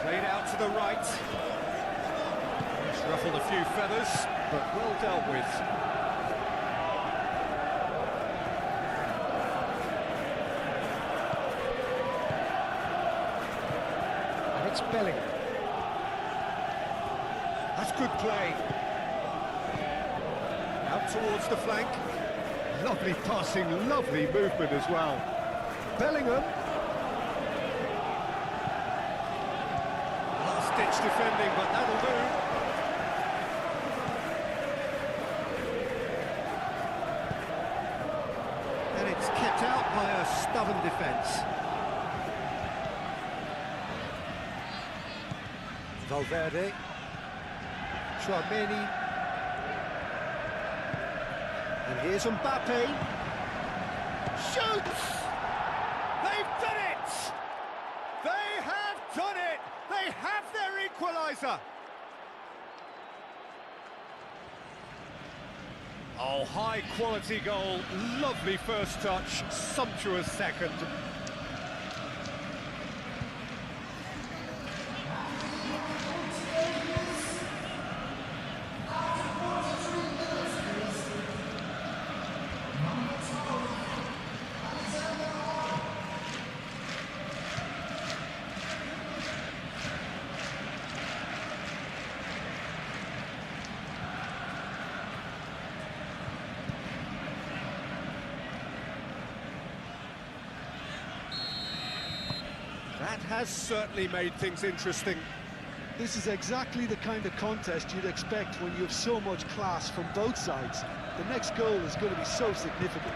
Played out to the right. He's ruffled a few feathers, but well dealt with. And it's Bellingham. That's good play. Out towards the flank. Lovely passing, lovely movement as well. Bellingham. Last-ditch defending, but that'll do. And it's kept out by a stubborn defence. Valverde. Chouameni. And here's Mbappe. Shoots! They've done it! They have done it! They have their equalizer! Oh, high quality goal, lovely first touch, sumptuous second. That has certainly made things interesting. This is exactly the kind of contest you'd expect when you have so much class from both sides. The next goal is going to be so significant.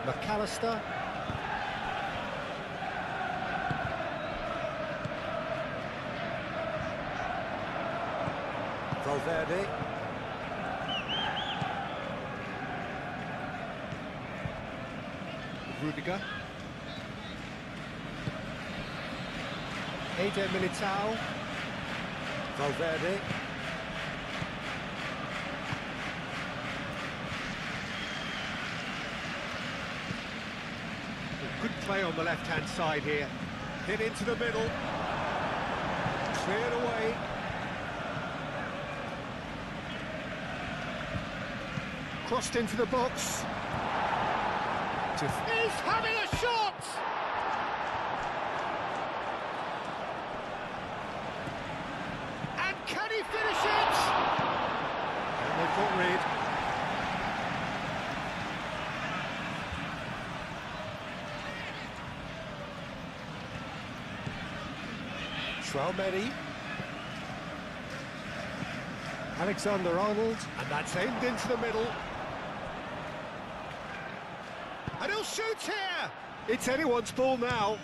McAllister. Valverde. Rudiger. Eder Militao. Valverde. Good play on the left-hand side here. Hit into the middle. Cleared away. Crossed into the box. He's having a shot! And can he finish it? And they've got rid. Traumeri. Alexander-Arnold. And that's aimed into the middle. And he'll shoot here! It's anyone's ball now.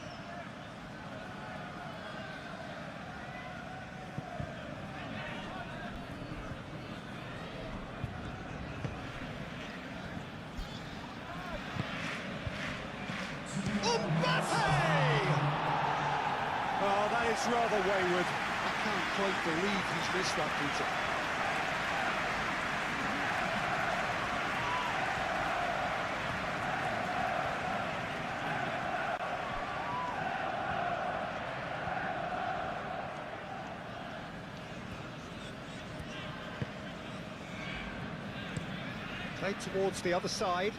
Mbappe! Oh, that is rather wayward. I can't quite believe he's missed that, Peter. Played towards the other side.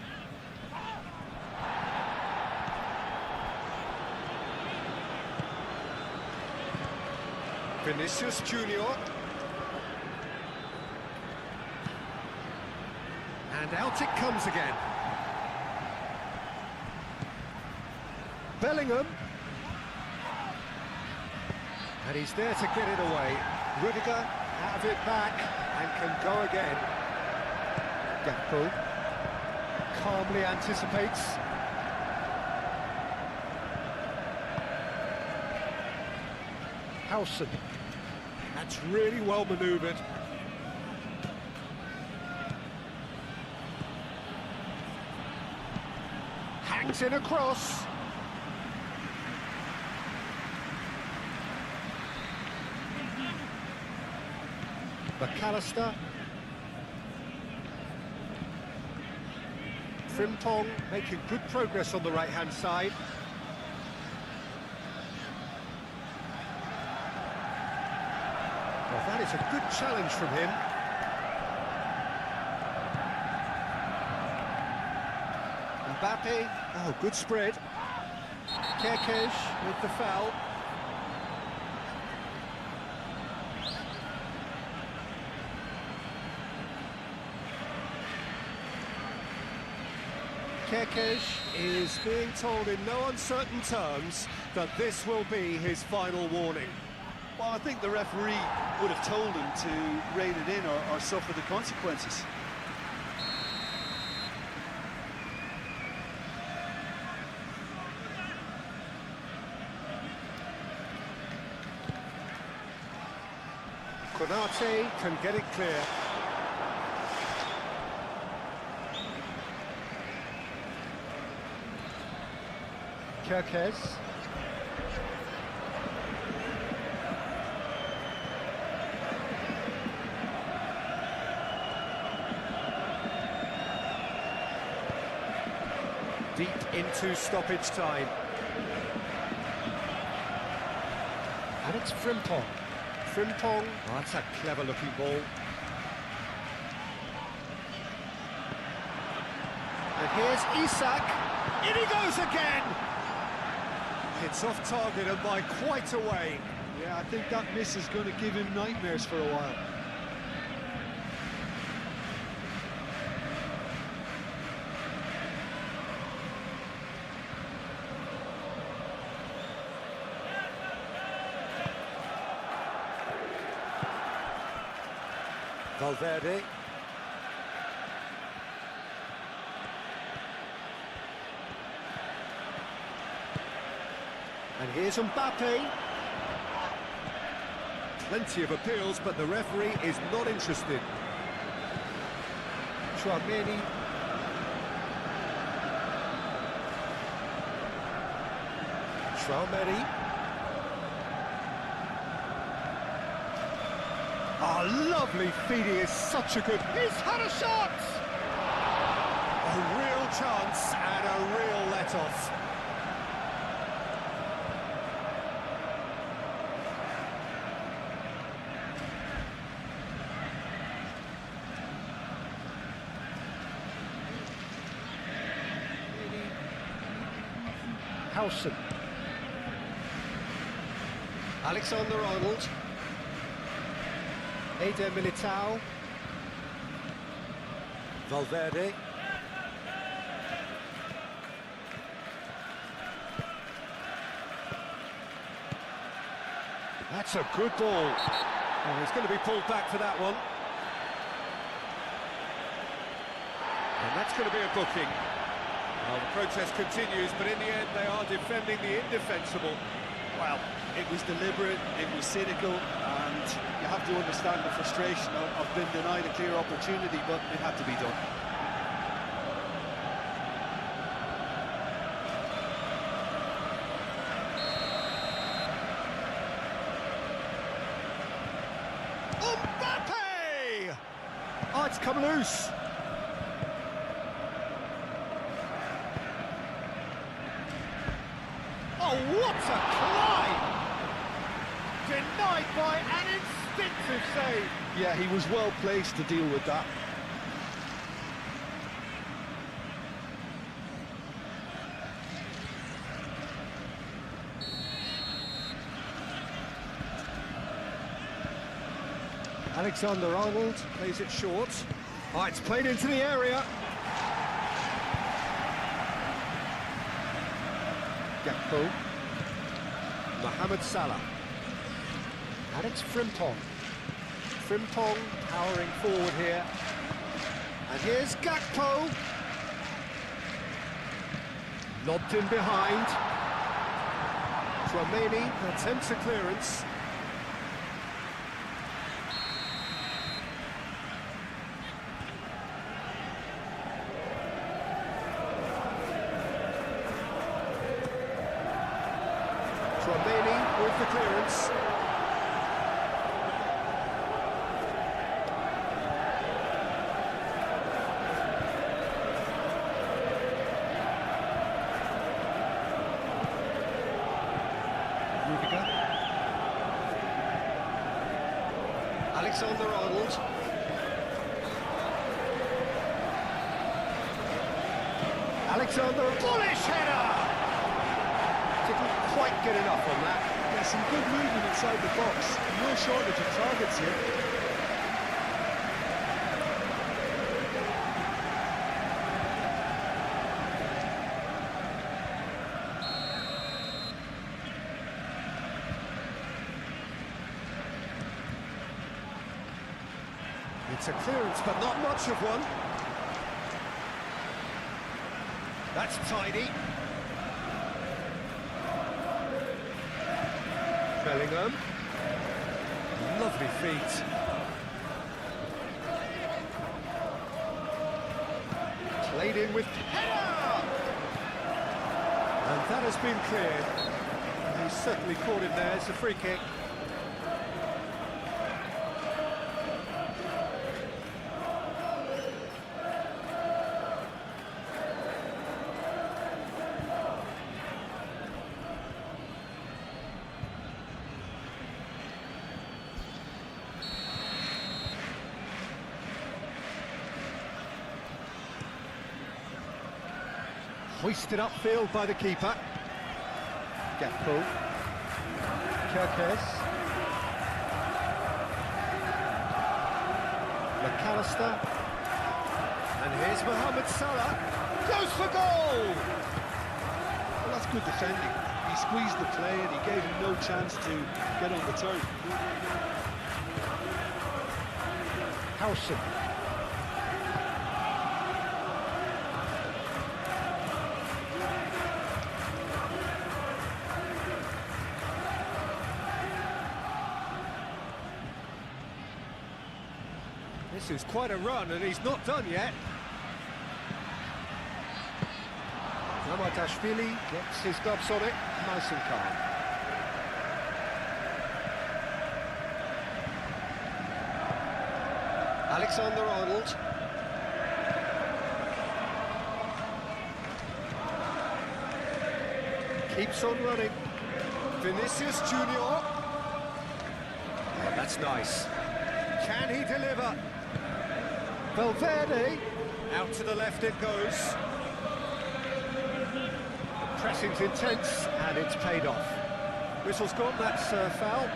Vinicius Junior. And out it comes again. Bellingham. And he's there to get it away. Rudiger out of it back and can go again. Gakpo calmly anticipates. Howson. That's really well manoeuvred. Hangs in across. McAllister. Frimpong making good progress on the right-hand side. Well, that is a good challenge from him. Mbappe, oh, good spread. Kerkez with the foul. Kerkez is being told in no uncertain terms that this will be his final warning. Well, I think the referee would have told him to rein it in or suffer the consequences. Konate can get it clear. Kerkez. Deep into stoppage time. And it's Frimpong. Frimpong, oh, that's a clever looking ball. And here's Isak. In he goes again! It's off target and by quite a way. Yeah, I think that miss is going to give him nightmares for a while. Valverde. And here's Mbappe. Plenty of appeals, but the referee is not interested. Tchouaméni. Tchouaméni. Oh, lovely feed, he is such a good... He's had a shot! A real chance and a real let-off. Howson. Alexander-Arnold. Eder Militao. Valverde. That's a good ball. Oh, he's going to be pulled back for that one. And that's going to be a booking. Well, the protest continues, but in the end they are defending the indefensible. Well, it was deliberate, it was cynical, and you have to understand the frustration of being denied a clear opportunity, but it had to be done. Mbappe! Oh, it's come loose. Oh, what a climb! Denied by an instinctive save. Yeah, he was well placed to deal with that. Alexander-Arnold plays it short. Oh, it's played into the area. Gakpo. Mohamed Salah. And it's Frimpong. Frimpong powering forward here. And here's Gakpo. Lobbed in behind. Tchouaméni attempts a clearance. Tchouaméni with the clearance. Rudiger. Alexander-Arnold. Alexander, bullish header! Didn't quite get enough on that. There's some good movement inside the box. No shortage of targets here. It's a clearance, but not much of one. That's tidy. Bellingham. Lovely feet. Played in with header! And that has been cleared. He certainly caught him there. It's a free kick. Hoisted upfield by the keeper. Gakpo. Kirkes. McAllister. And here's Mohamed Salah. Goes for goal! Well, that's good defending. He squeezed the play and he gave him no chance to get on the turn. Howson. This is quite a run, and he's not done yet. Ramadashvili gets his gloves on it, nice and calm. Alexander-Arnold. Keeps on running. Vinicius Junior. Oh, that's nice. Can he deliver? Valverde. Out to the left it goes. The pressing's intense, and it's paid off. Whistle's gone, that's foul.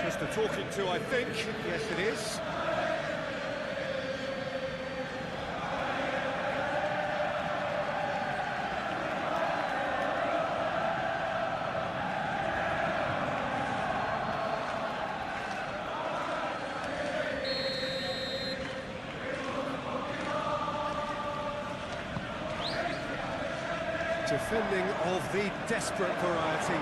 Just a talking to, I think. Yes, it is. Defending of the desperate variety.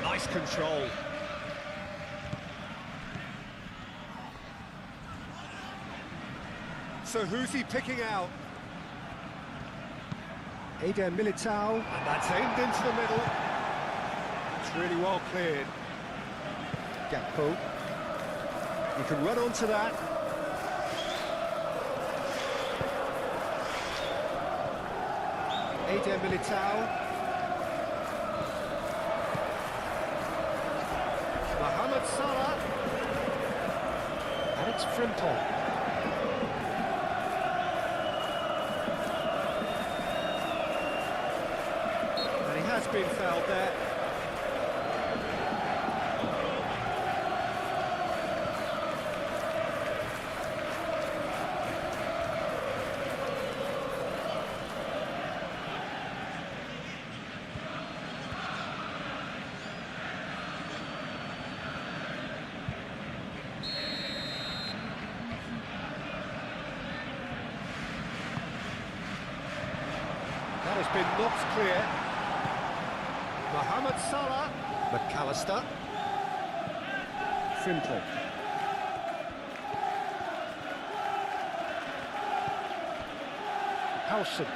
Nice control. So who's he picking out? Eder Militao, and that's aimed into the middle. It's really well cleared. Gakpo. You can run onto that. Eder Militao. Mohamed Salah. And it's Frimpong. And he has been fouled there. That has been knocked clear. Mohamed Salah. McAllister. Frimpong. Howson.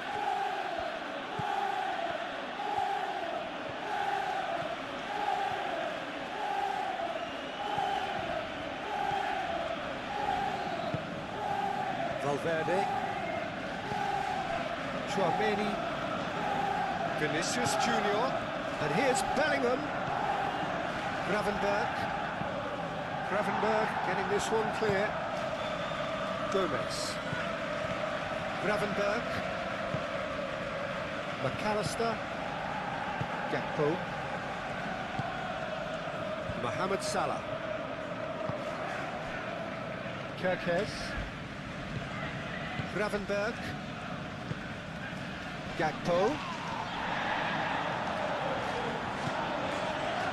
Valverde. Chouameni. Vinicius Junior. And here's Bellingham. Gravenberg. Gravenberg getting this one clear. Gomez. Gravenberg. McAllister. Gakpo. Mohamed Salah. Kirkes. Gravenberg. Gakpo.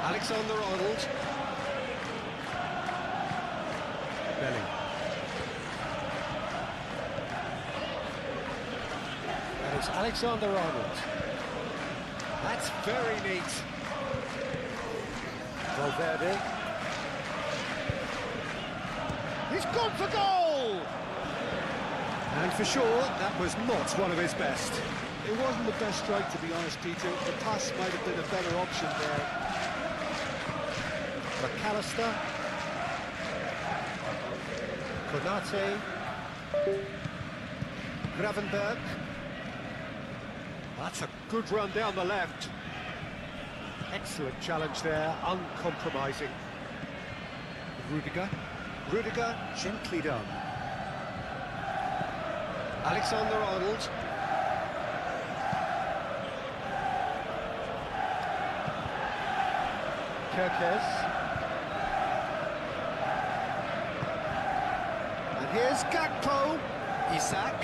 Alexander-Arnold. Bellingham. And it's Alexander-Arnold. That's very neat. Valverde. He's gone for goal! And for sure, that was not one of his best. It wasn't the best strike, to be honest, Peter. The pass might have been a better option there. McAllister. Konate. Gravenberg. That's a good run down the left. Excellent challenge there, uncompromising. Rudiger. Rudiger, gently done. Alexander-Arnold. Kirkes. And here's Gakpo. Isak.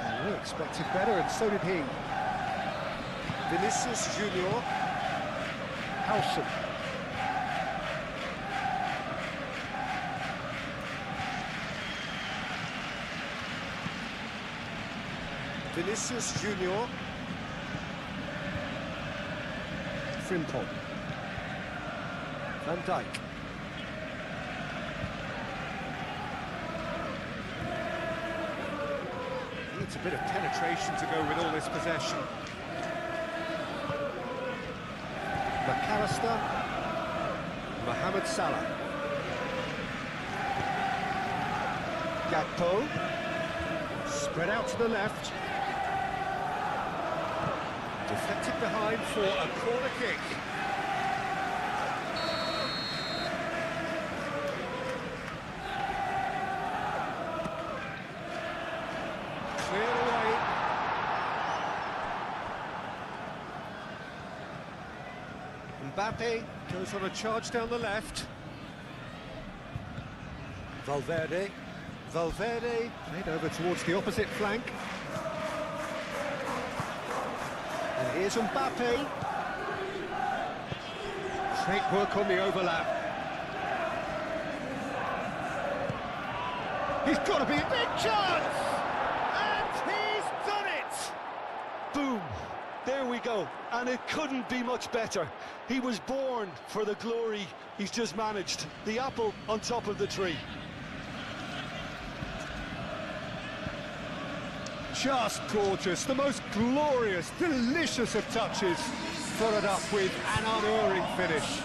And we expected better, and so did he. Vinicius Junior. Howson. Vinicius Junior. Frimpong. Van Dijk. Needs a bit of penetration to go with all this possession. McAllister. Mohamed Salah. Gakpo. Spread out to the left. Deflected behind for a corner kick. Cleared away. Mbappe goes on a charge down the left. Valverde. Valverde played over towards the opposite flank. And here's Mbappe. Great work on the overlap. He's got to be a big chance! And he's done it! Boom! There we go. And it couldn't be much better. He was born for the glory he's just managed. The apple on top of the tree. Just gorgeous, the most glorious, delicious of touches, followed up with an unerring finish.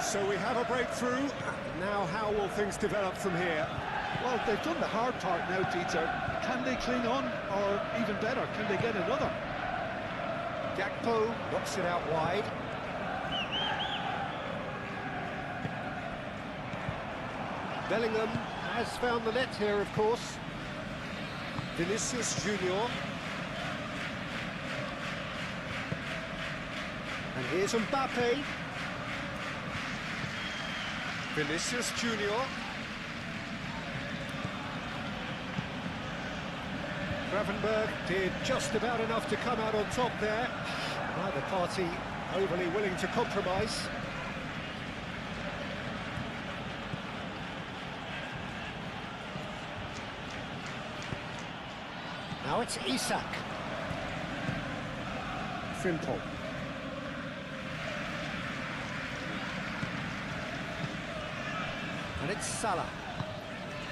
So we have a breakthrough. Now how will things develop from here? Well, they've done the hard part now, Peter. Can they cling on, or even better, can they get another? Gakpo knocks it out wide. Bellingham has found the net here, of course. Vinicius Junior. And here's Mbappe. Vinicius Junior. Gravenberg did just about enough to come out on top there. Neither party overly willing to compromise. Now it's Isak. Frimpong. And it's Salah.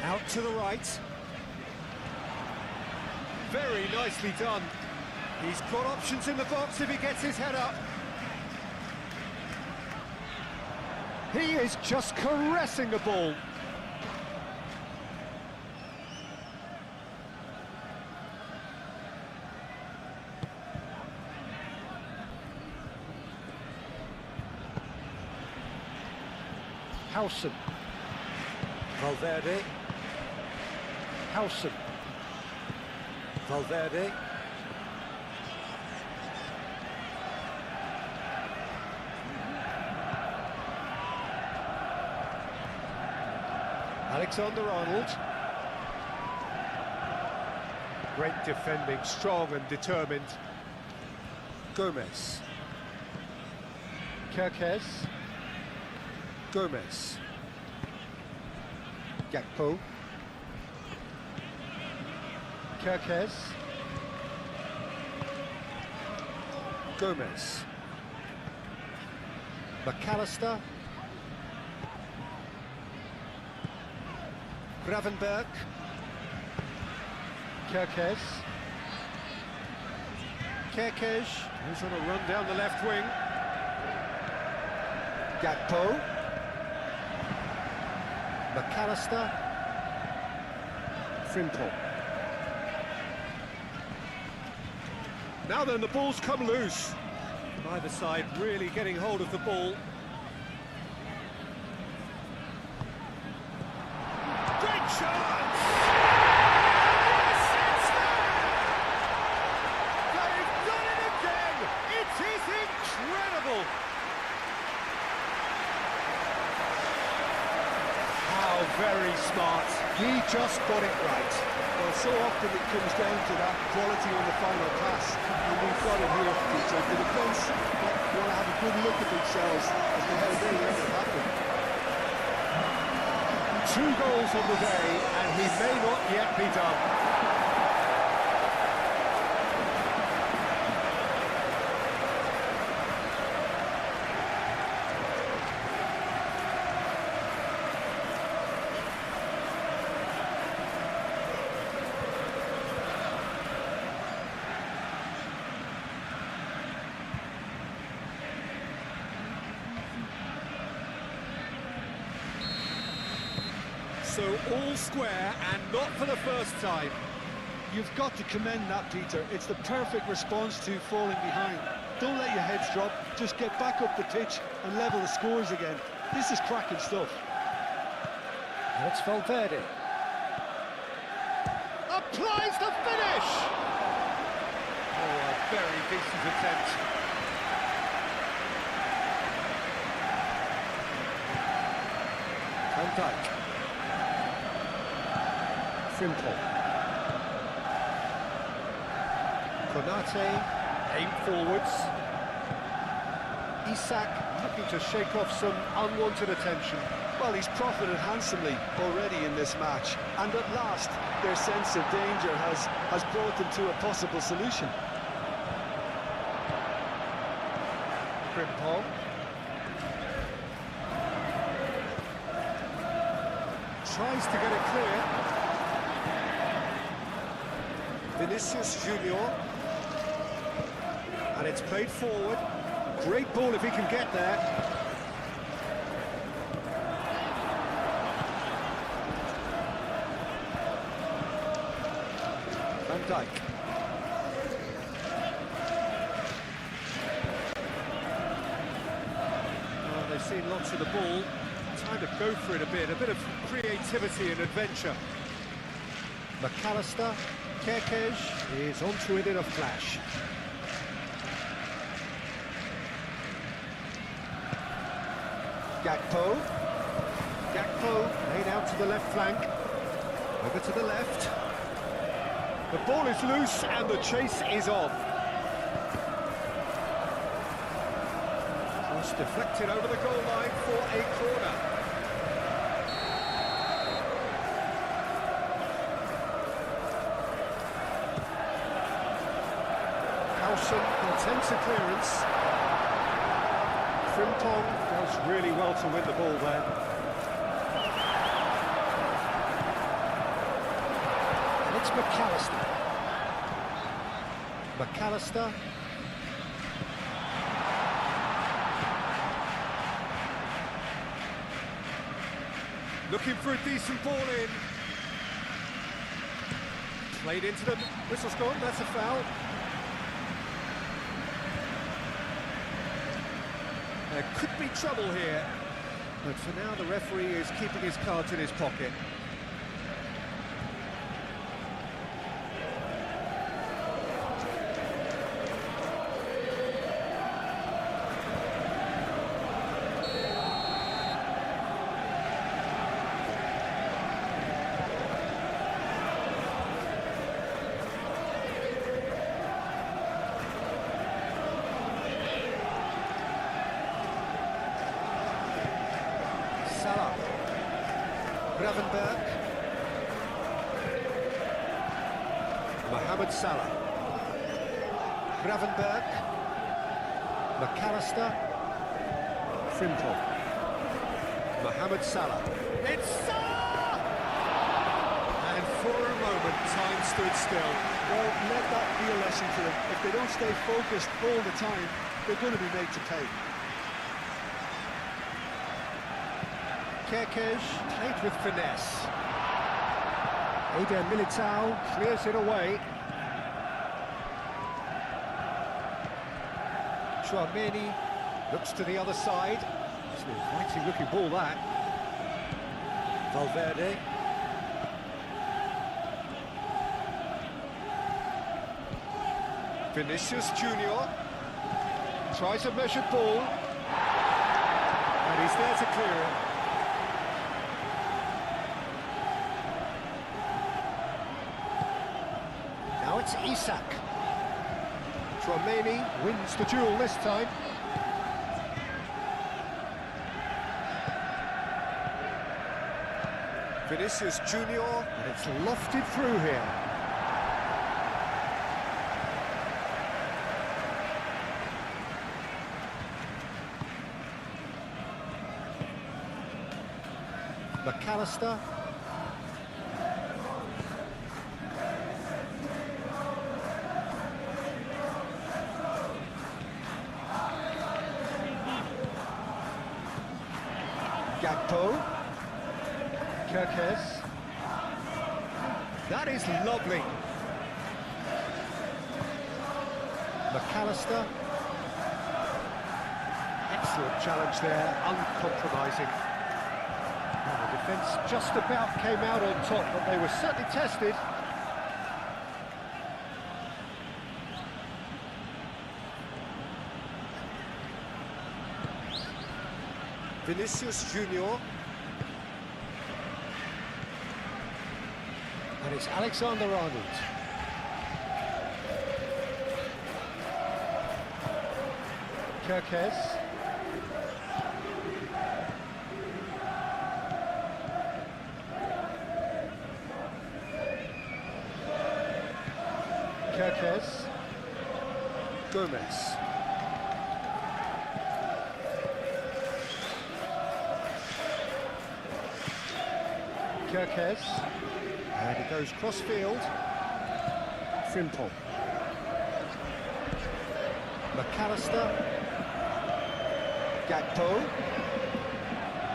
Out to the right. Very nicely done. He's got options in the box if he gets his head up. He is just caressing the ball. Howson. Valverde. Howson. Valverde. Alexander-Arnold. Great defending, strong and determined. Gomez. Kirkes. Gomez. Gakpo. Kirkes. Gomez. McAllister. Gravenberg. Kerkez. Kerkez, who's on a run down the left wing. Gakpo. McAllister. Frimpong. Now then, the ball's come loose. Either side really getting hold of the ball. Great chance! Yes, it's there! They've done it again! It is incredible! How very smart. He just got it right. Well, so often it comes down to that quality on the final pass, and we've got it here, Peter. The defence want to have a good look at themselves as to how they let it happen. 2 goals on the day, and he may not yet be done. So all square, and not for the first time. You've got to commend that, Peter. It's the perfect response to falling behind. Don't let your heads drop, just get back up the pitch and level the scores again. This is cracking stuff. That's Valverde. Applies the finish! Oh, a very decent attempt. Van Dijk. Frimpong. Konate, aim forwards. Isak looking to shake off some unwanted attention. Well, he's profited handsomely already in this match, and at last their sense of danger has brought them to a possible solution. Frimpong. Tries to get it clear. Vinicius Junior. And it's played forward. Great ball if he can get there. Van Dijk. Well, they've seen lots of the ball. Time to go for it a bit of creativity and adventure. McAllister. Kerkez is onto it in a flash. Gakpo. Gakpo laid out to the left flank. Over to the left. The ball is loose and the chase is on. Cross deflected over the goal line for a corner. Attempts a clearance. Frimpong does really well to win the ball there. And it's McAllister. McAllister. Looking for a decent ball in. Played into them. Whistle's gone, that's a foul. There could be trouble here, but for now the referee is keeping his cards in his pocket. Gravenberg. Mohamed Salah. Gravenberg. McAllister. Frimpong. Mohamed Salah. It's Salah! And for a moment, time stood still. Well, let that be a lesson to them. If they don't stay focused all the time, they're going to be made to pay. Kerkez played with finesse. Eder Militao clears it away. Chouameni looks to the other side. It's an inviting looking ball, that. Valverde. Vinicius Junior tries a measured ball. And he's there to clear it. Now it's Isak. Chouameni wins the duel this time. Vinicius Junior, and it's lofted through here. McAllister. Gakpo. Kerkez. That is lovely. McAllister. Excellent challenge there, uncompromising. Well, the defence just about came out on top, but they were certainly tested. Vinicius Junior. And it's Alexander-Arnold. Kerkez. Kerkez. Gomez. Kerkez. And it goes cross-field. Frimpong. McAllister. Gakpo.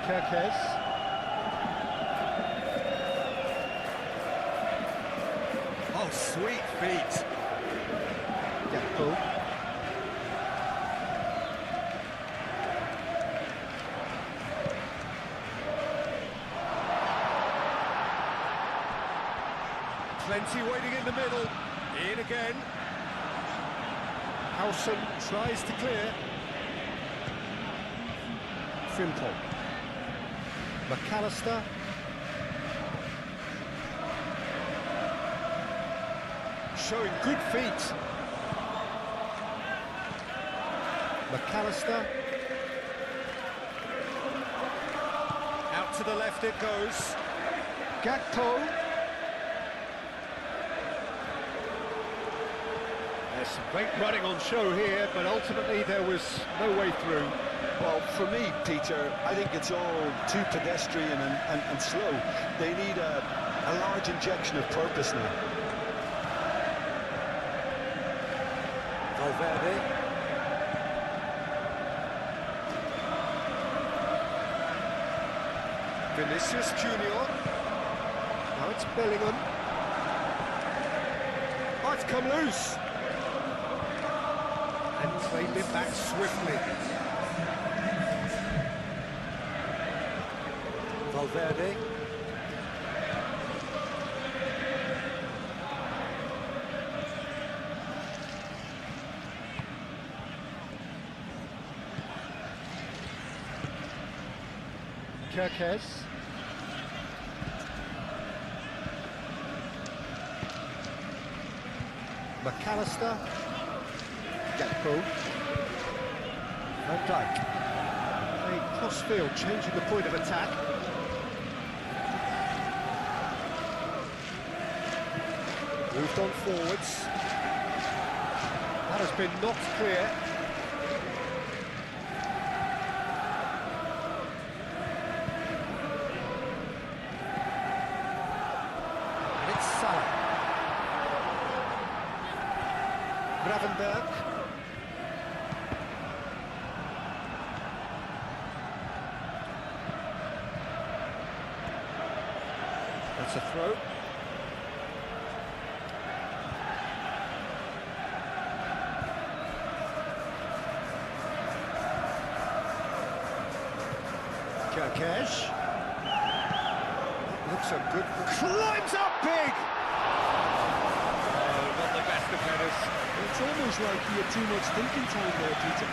Kerkez. Oh, sweet feet. Gakpo. Plenty waiting in the middle. In again. Howson tries to clear. Frimpong. McAllister. Showing good feet. McAllister. Out to the left it goes. Gakpo. There's some great running on show here, but ultimately there was no way through. Well, for me, Peter, I think it's all too pedestrian and slow. They need a large injection of purpose now. Valverde. Vinicius Junior. Now it's Bellingham. Oh, it's come loose. And played it back swiftly. Valverde. Kerkez. McAllister. Gakpo. Van Dijk. A cross-field, changing the point of attack. Moved on forwards. That has been knocked clear. Gravenberg. That's a throw. Kerkesh. Looks a good... Climbs up big! Oh, not the best of headers. It's almost like he had too much thinking time there, Peter.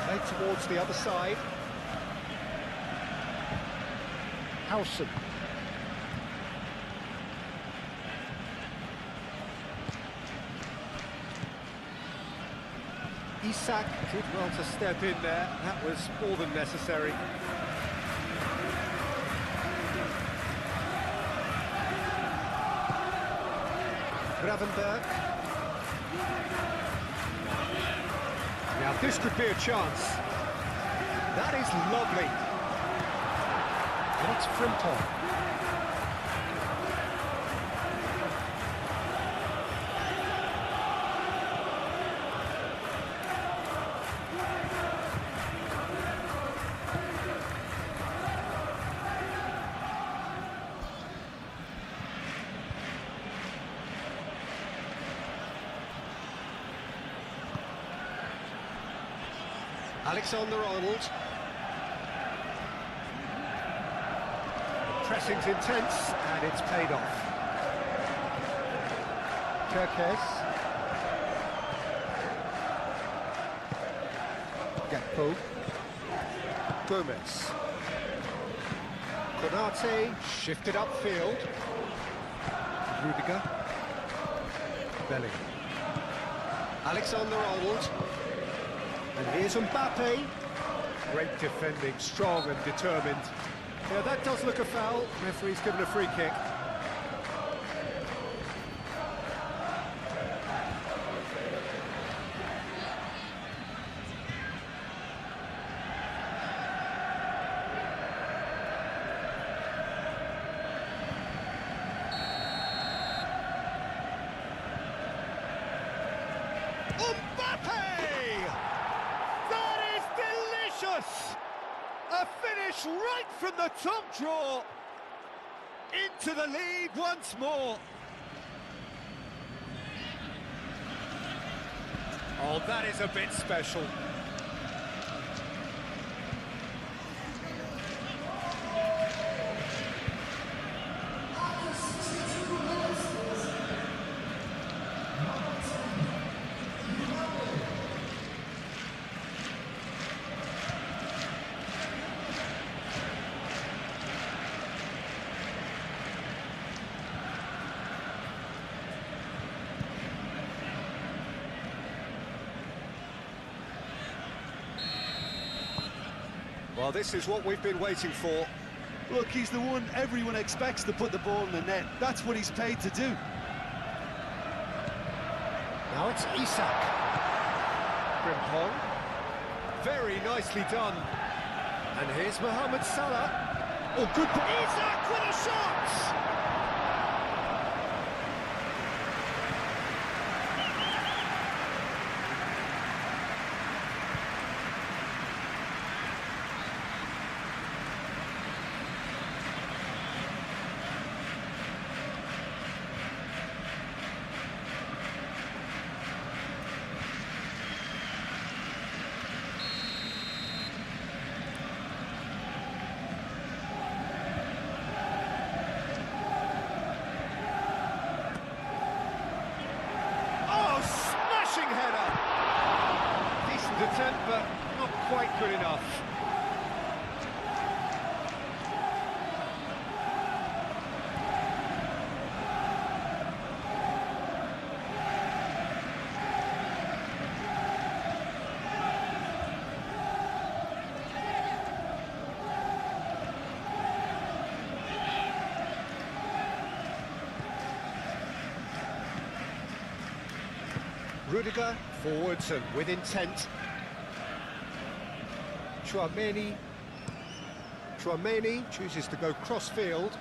Played towards the other side. Howson. Isak did well to step in there. That was more than necessary. Gravenberg. Now this could be a chance. That is lovely. And it's Frimpong. Alexander-Arnold. Pressing's intense, and it's paid off. Kerkez. Gakpo. Gomez. Konate shifted upfield. Rudiger. Bellingham. Alexander-Arnold. And here's Mbappe. Great defending, strong and determined. Yeah, that does look a foul. Referee's given a free kick. Mbappe! That is delicious! A finish right from the top draw. Into the lead once more. Oh, that is a bit special. Well, this is what we've been waiting for. Look, he's the one everyone expects to put the ball in the net. That's what he's paid to do. Now it's Isak. Frimpong. Very nicely done. And here's Mohamed Salah. Oh, good. Isak with a shot! Attempt, but not quite good enough. Rudiger, forwards and with intent. Chouameni chooses to go cross-field.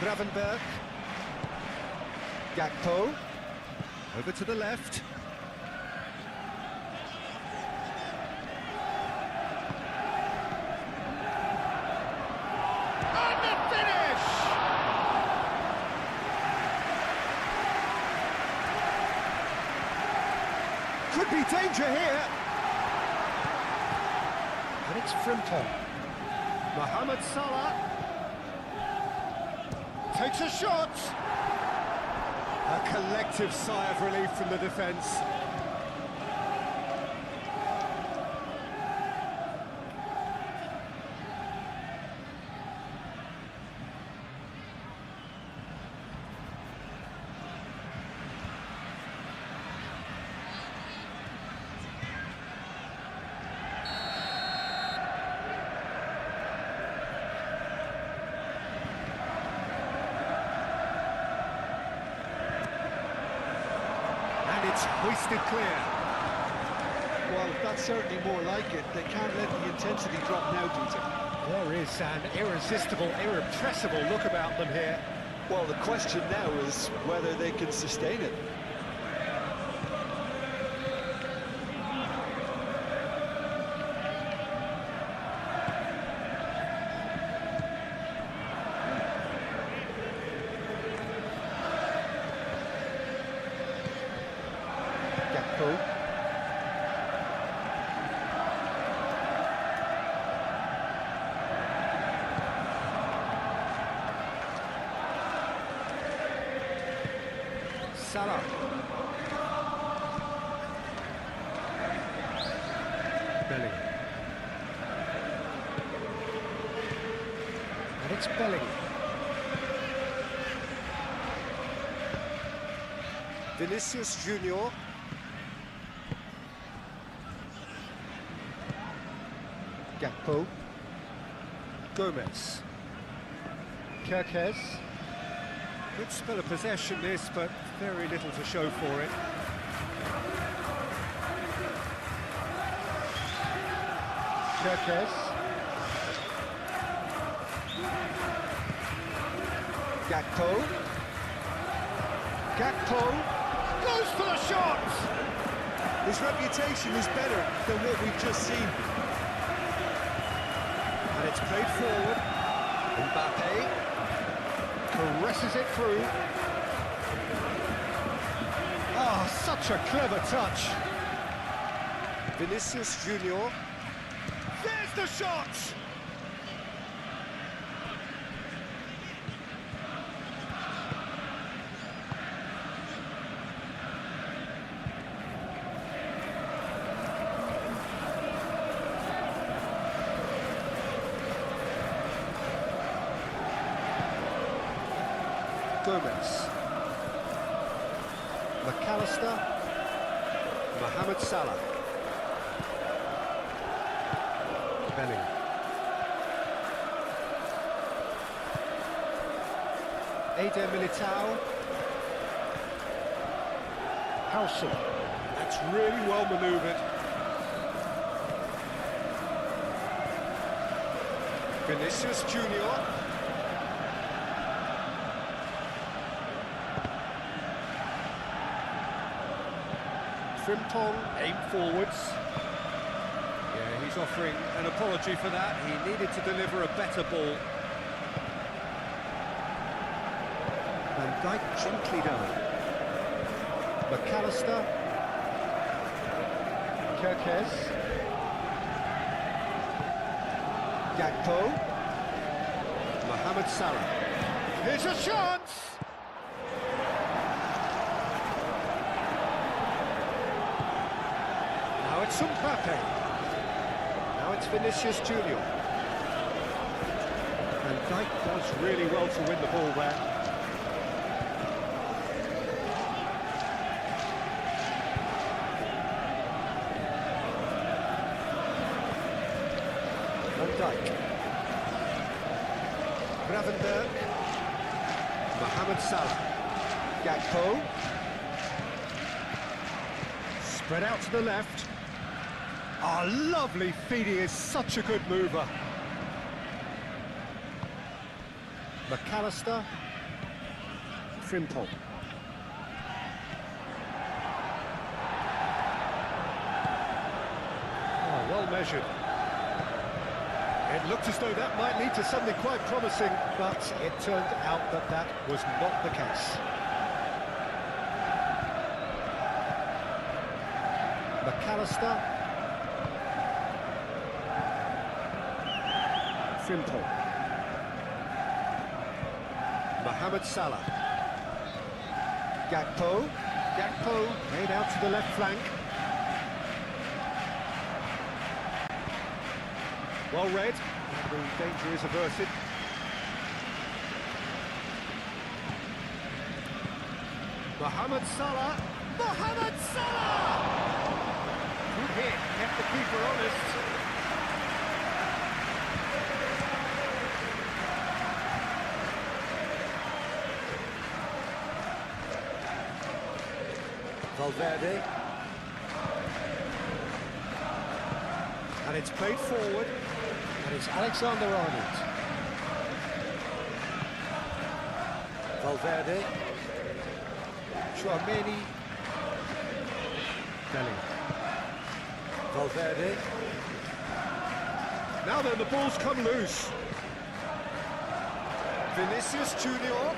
Gravenberg. Gakpo. Over to the left. And the finish! Could be danger here. And it's Frimpong. Mohamed Salah takes a shot. A collective sigh of relief from the defence. It's hoisted clear. Well, that's certainly more like it. They can't let the intensity drop now, Dieter. There is an irresistible, irrepressible look about them here. Well, the question now is whether they can sustain it. Salah. Bellingham. And it's Bellingham. Vinicius Junior. Gakpo. Gomez. Kirkes. Good spell of possession this, but very little to show for it. Kirkes. Gakpo. Gakpo goes for the shot! His reputation is better than what we've just seen. And it's played forward. Mbappe caresses it through. Oh, such a clever touch. Vinicius Junior. There's the shot! Gomez. McAllister. Mohamed Salah. Bellingham. Eder Militao. Howson. That's really well manoeuvred. Vinicius Junior. Frimpong, aim forwards. Yeah, he's offering an apology for that. He needed to deliver a better ball. Van Dijk gently down. McAllister. Kirkes. Gakpo. Mohamed Salah. Here's a chance! Now it's Mbappe. Now it's Vinicius Junior. And Dijk does really well to win the ball there. Van Dijk. Gravenberg. Mohamed Salah. Gakpo. Spread out to the left. Oh, lovely feed, he is such a good mover. McAllister. Frimpong. Oh, well measured. It looked as though that might lead to something quite promising, but it turned out that that was not the case. McAllister. Frimpong. Mohamed Salah. Gakpo. Gakpo made out to the left flank. Well read, and the danger is averted. Mohamed Salah. Mohamed Salah! Good hit, kept the keeper honest. Valverde. And it's played forward, and it's Alexander-Arnold. Valverde. Chouameni. Belly. Valverde. Now then, the ball's come loose. Vinicius Junior.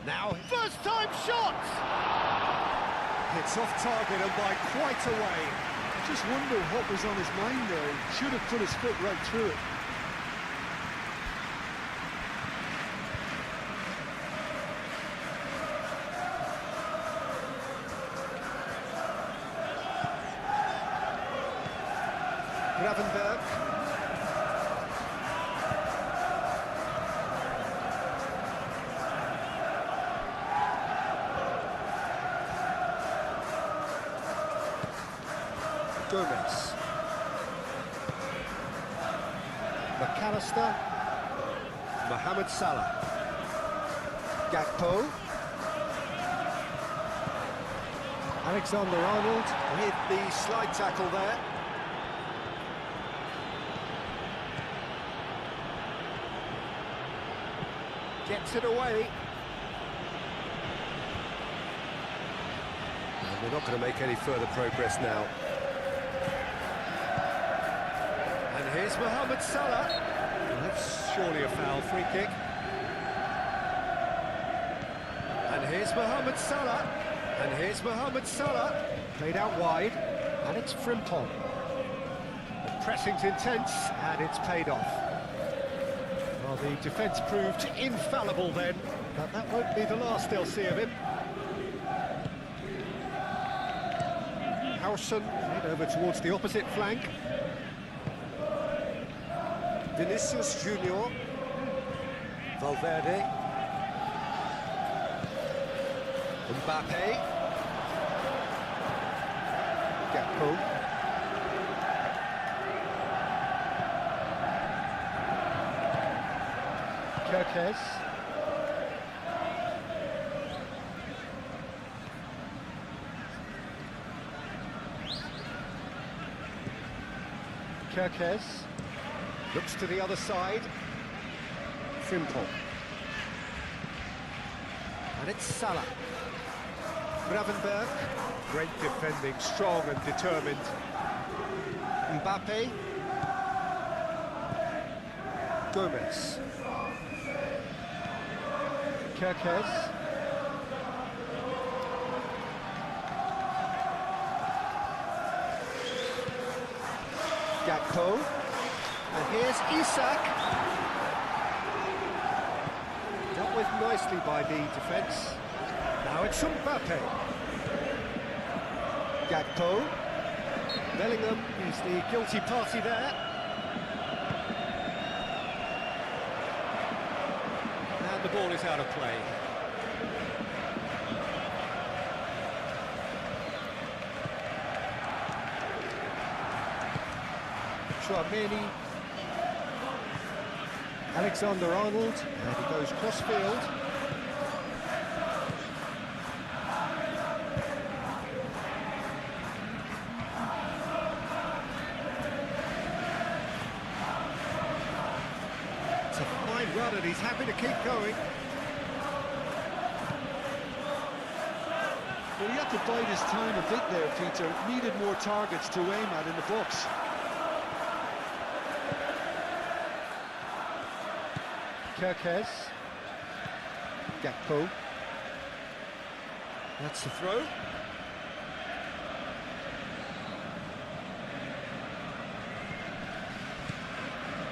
Now, first time shot! It's off target and by quite a way. I just wonder what was on his mind there. He should have put his foot right through it. Gravenberg. Gomez. McAllister. Mohamed Salah. Gakpo. Alexander-Arnold with the slide tackle there. Gets it away. And we're not going to make any further progress now. And here's Mohamed Salah. Well, that's surely a foul, free kick. And here's Mohamed Salah. And here's Mohamed Salah. Played out wide. And it's Frimpong. The pressing's intense, and it's paid off. Well, the defence proved infallible then, but that won't be the last they'll see of him. Howson head over towards the opposite flank. Vinicius Junior. Valverde. Mbappe. Gakpo. Kerkez. Kerkez. Looks to the other side. Frimpong. And it's Salah. Gravenberg. Great defending, strong and determined. Mbappe. Gomez. Kerkez. Gakpo. And here's Isak. Dealt with nicely by the defence. Now it's Mbappe. Gakpo. Bellingham is the guilty party there. And the ball is out of play. Chouameni. Alexander-Arnold, and he goes cross-field. It's a fine run and he's happy to keep going. Well, he had to bide his time a bit there, Peter. Needed more targets to aim at in the box. Kirkes. Gakpo. That's the throw.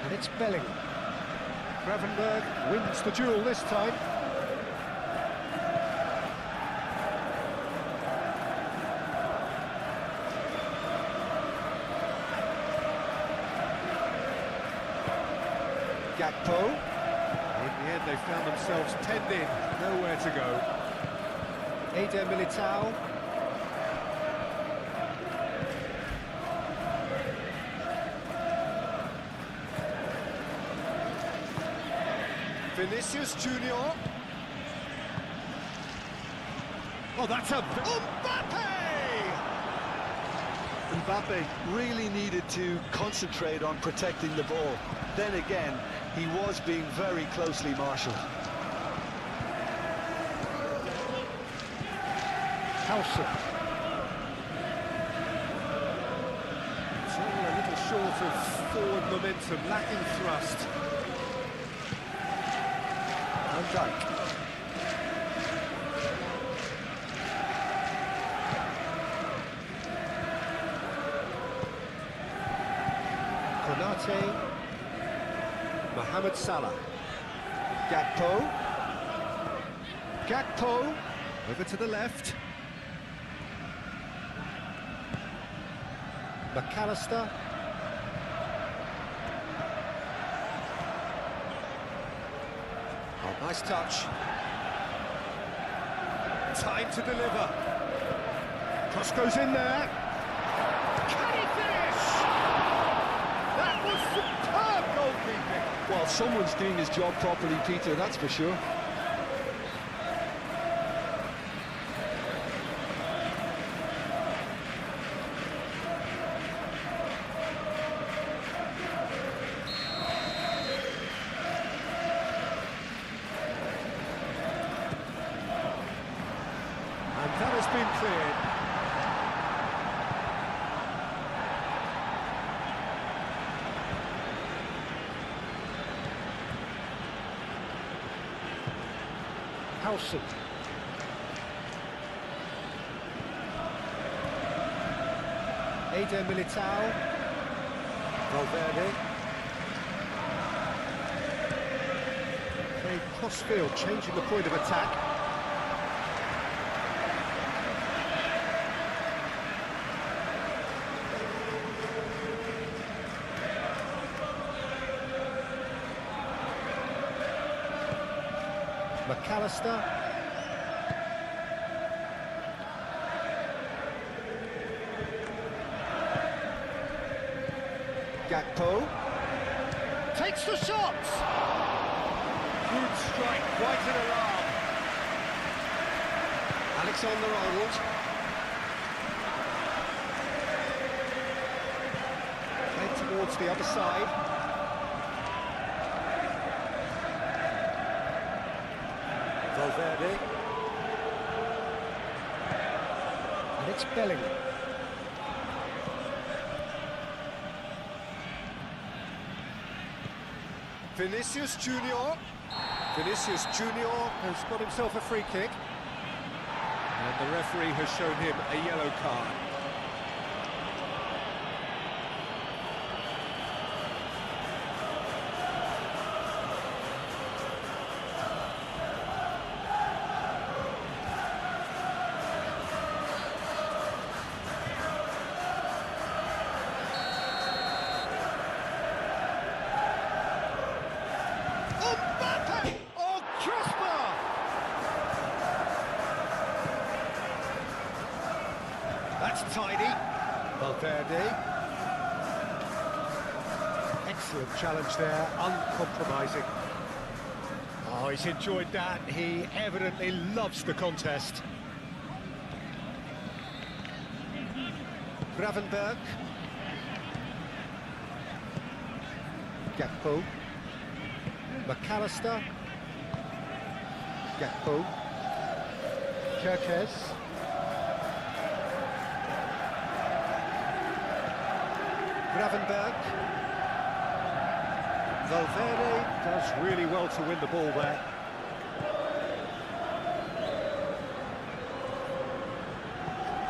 And it's Bellingham. Gravenberg wins the duel this time. Gakpo. In the end, they found themselves penned in, nowhere to go. Eder Militao. Vinicius Junior. Oh, that's a... Mbappe! Mbappe really needed to concentrate on protecting the ball. Then again, he was being very closely marshalled. Howson. It's all a little short of forward momentum, lacking thrust. Van Dijk. Konate. Mohamed Salah. Gakpo. Gakpo. Over to the left. McAllister. Oh, nice touch. Time to deliver. Cross goes in there. Can he finish? That was superb goalkeeping. Well, someone's doing his job properly, Peter, that's for sure. And that has been cleared. Howson. Eder Militao. Valverde. Playing cross-field, changing the point of attack. McAllister. Gakpo. Takes the shot! Good strike, quite an alarm. Alexander-Arnold. Played towards the other side. Valverde. And it's Bellingham. Vinicius Junior. Vinicius Junior has got himself a free kick. And the referee has shown him a yellow card. Mbappe! Oh, crossbar! That's tidy. Valverde. Excellent challenge there, uncompromising. Oh, he's enjoyed that. He evidently loves the contest. Gravenberg. Gakpo. McAllister. Gakpo. Kirkes. Gravenberg. Valverde does really well to win the ball there.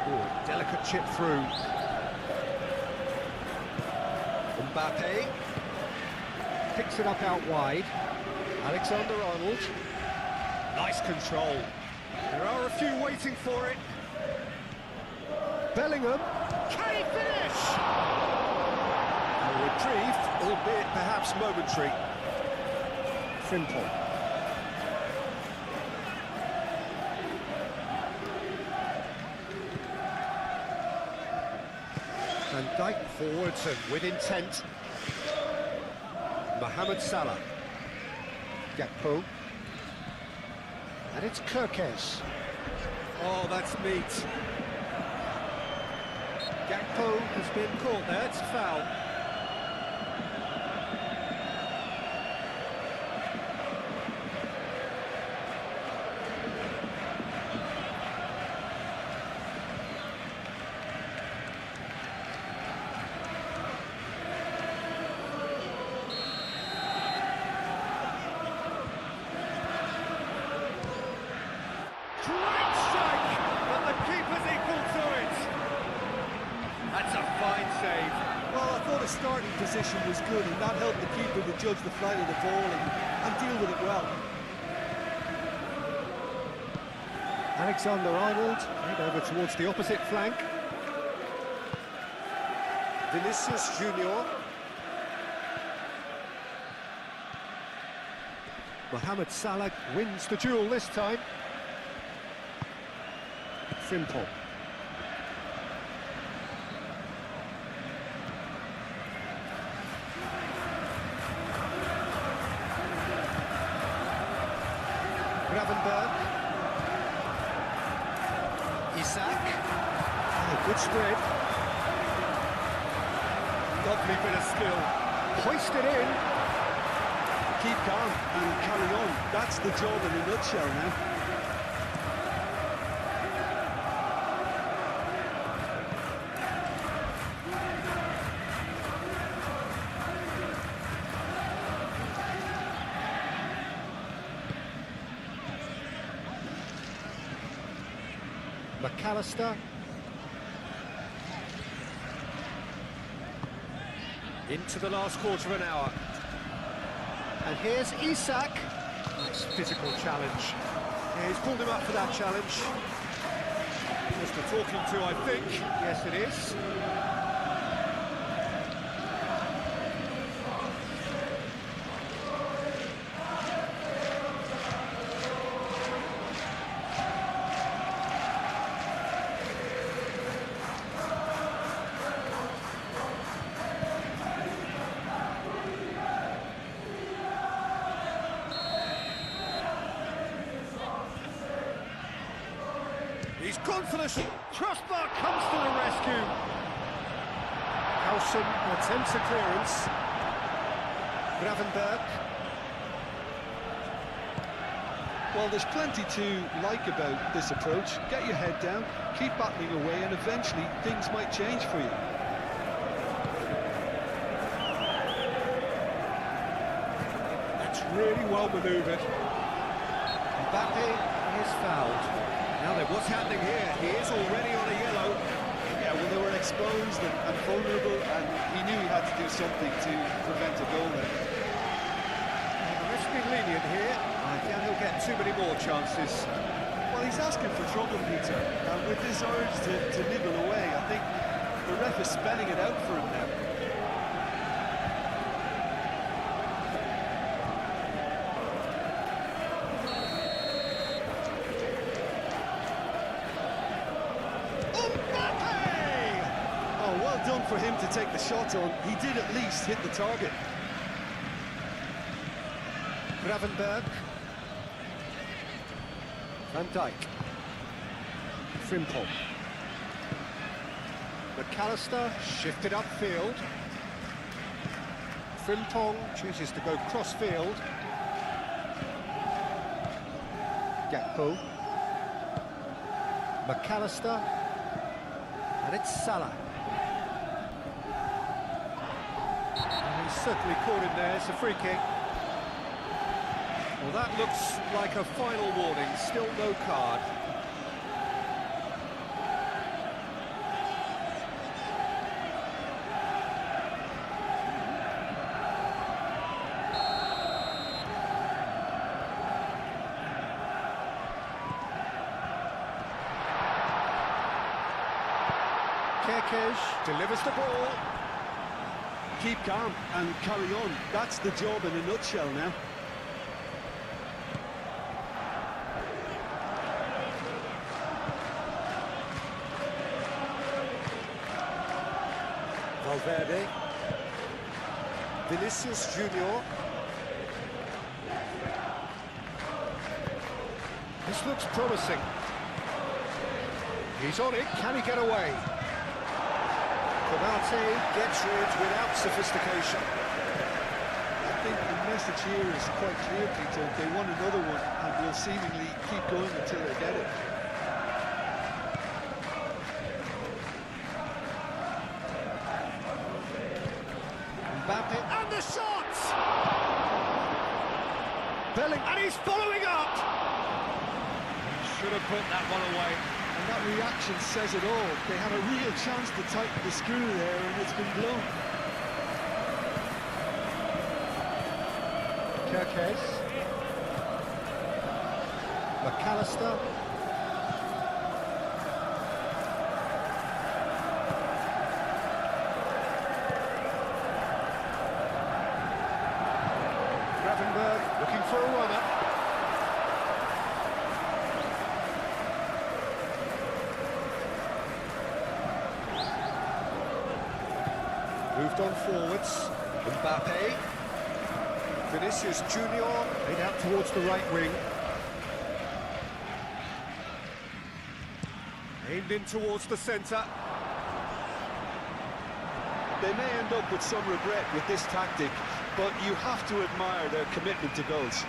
Ooh, delicate chip through. Mbappe picks it up out wide. Alexander-Arnold. Nice control. There are a few waiting for it. Bellingham. Can he finish? A reprieve, albeit perhaps momentary. Frimpong. Van Dijk forwards and with intent. Mohamed Salah. Gakpo. And it's Kirkes. Oh, that's neat. Gakpo has been caught there, it's a foul. Great strike, but the keeper's equal to it. That's a fine save. Well, I thought his starting position was good, and that helped the keeper to judge the flight of the ball and deal with it well. Alexander-Arnold, made over towards the opposite flank. Vinicius Junior. Mohamed Salah wins the duel this time. Frimpong. Gravenberg. Isak. Oh, good spread. Lovely bit of skill. Hoist it in. Keep calm and carry on. That's the job in a nutshell now. McAllister. Into the last quarter of an hour. And here's Isak. Nice physical challenge. Yeah, he's pulled him up for that challenge. Just a talking to, I think. Yes, it is. He's gone for the crossbar, comes to the rescue. Howson attempts a clearance. Gravenberg. Well, there's plenty to like about this approach. Get your head down, keep battling away, and eventually things might change for you. That's really well manoeuvred. Mbappe is fouled. Now then, what's happening here? He is already on a yellow. Yeah, well, they were exposed and vulnerable, and he knew he had to do something to prevent a goal there. The ref's been lenient here. I doubt he'll get too many more chances. Well, he's asking for trouble, Peter, and with this urge to nibble away, I think the ref is spelling it out for him now. Mbappe! Oh, well done for him to take the shot on. He did at least hit the target. Gravenberg. Van Dijk. Frimpong. McAllister shifted upfield. Frimpong chooses to go cross-field. Gakpo. McAllister. And it's Salah. And he's certainly caught him there. It's a free kick. Well, that looks like a final warning. Still no card. Kerkez delivers the ball. Keep calm and carry on. That's the job in a nutshell now. Valverde. Vinicius Junior. This looks promising. He's on it. Can he get away? Konate gets rid without sophistication. I think the message here is quite clear, Peter. They want another one and will seemingly keep going until they get it. Mbappe and the shot! Belling, and he's following up! Should have put that one away. And that reaction says it all. They had a real chance to tighten the screw there and it's been blown. Kerkez. McAllister. Gravenberg looking for a runner. Moved on forwards. Mbappe. Vinicius Junior made out towards the right wing. Aimed in towards the centre. They may end up with some regret with this tactic, but you have to admire their commitment to goals.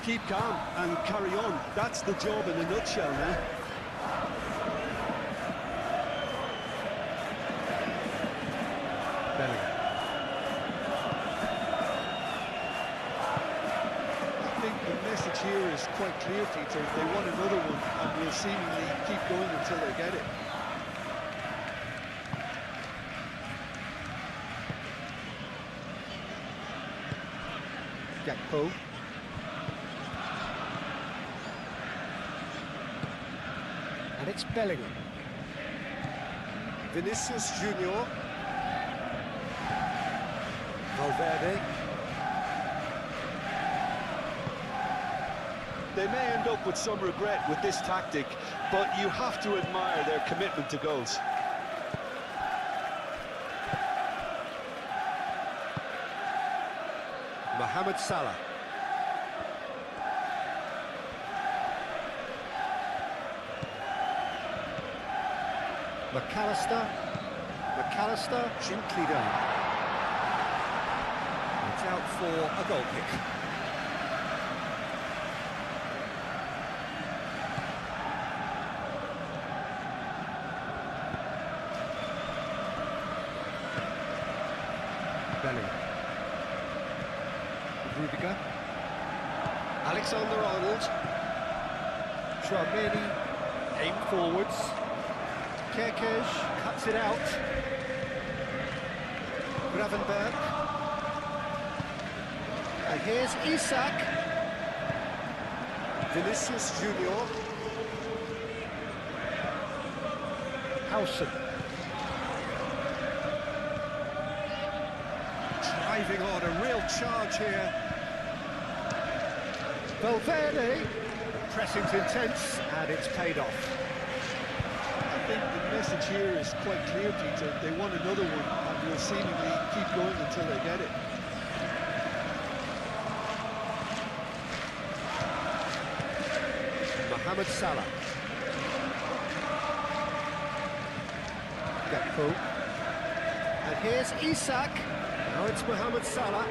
Keep calm and carry on. That's the job in a nutshell now. I think the message here is quite clear, Peter. They want another one and will seemingly keep going until they get it. Gakpo. And it's Bellingham. Vinicius Junior. Valverde. They may end up with some regret with this tactic, but you have to admire their commitment to goals. Mohamed Salah. McAllister gently down. It's out for a goal kick. Bellingham. Rudiger. Alexander-Arnold. Tchouameni aim forwards. Kerkez cuts it out. Gravenberg. And here's Isak. Vinicius Junior. Howson. Driving on, a real charge here. Valverde, pressing's intense, and it's paid off. I think the message here is quite clear, Peter. They want another one and will seemingly keep going until they get it. Mohamed Salah. Gakpo. And here's Isak. Now it's Mohamed Salah.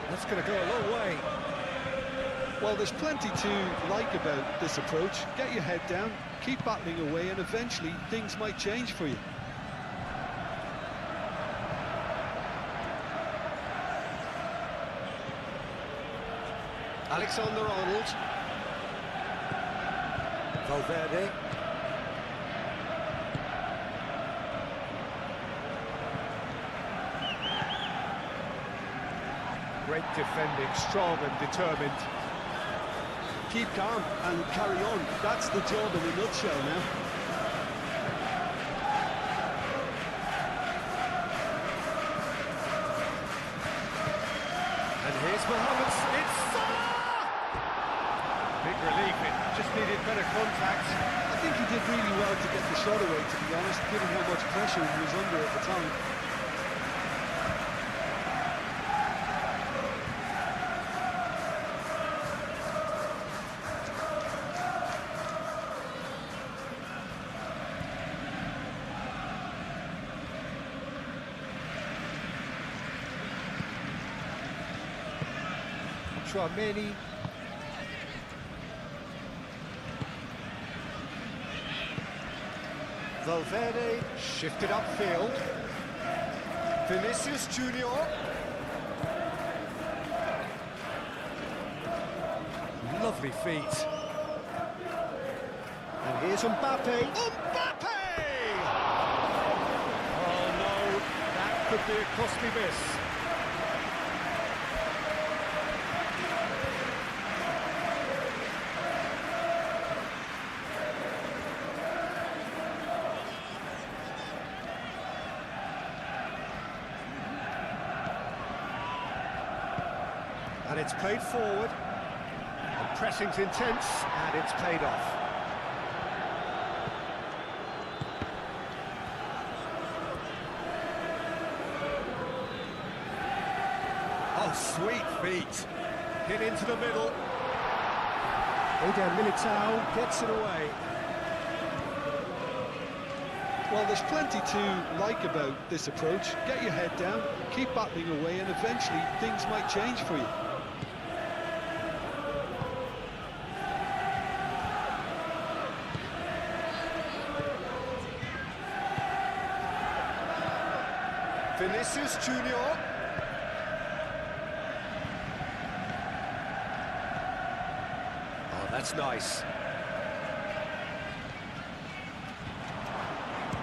That's going to go a long way. Well, there's plenty to like about this approach. Get your head down, keep battling away, and eventually things might change for you. Alexander-Arnold. Valverde. Great defending, strong and determined. Keep calm and carry on. That's the job in a nutshell now. And here's Mohamed. It's Salah! Big relief, it just needed better contact. I think he did really well to get the shot away, to be honest, given how much pressure he was under at the time. Tchouameni. Valverde shifted upfield. Vinicius Junior. Lovely feet. And here's Mbappe. Mbappe! Oh no, that could be a costly miss. And it's played forward. The pressing's intense, and it's paid off. Oh, sweet feet. Hit into the middle. Eder Militao gets it away. Well, there's plenty to like about this approach. Get your head down, keep battling away, and eventually things might change for you. Vinicius Junior. Oh, that's nice.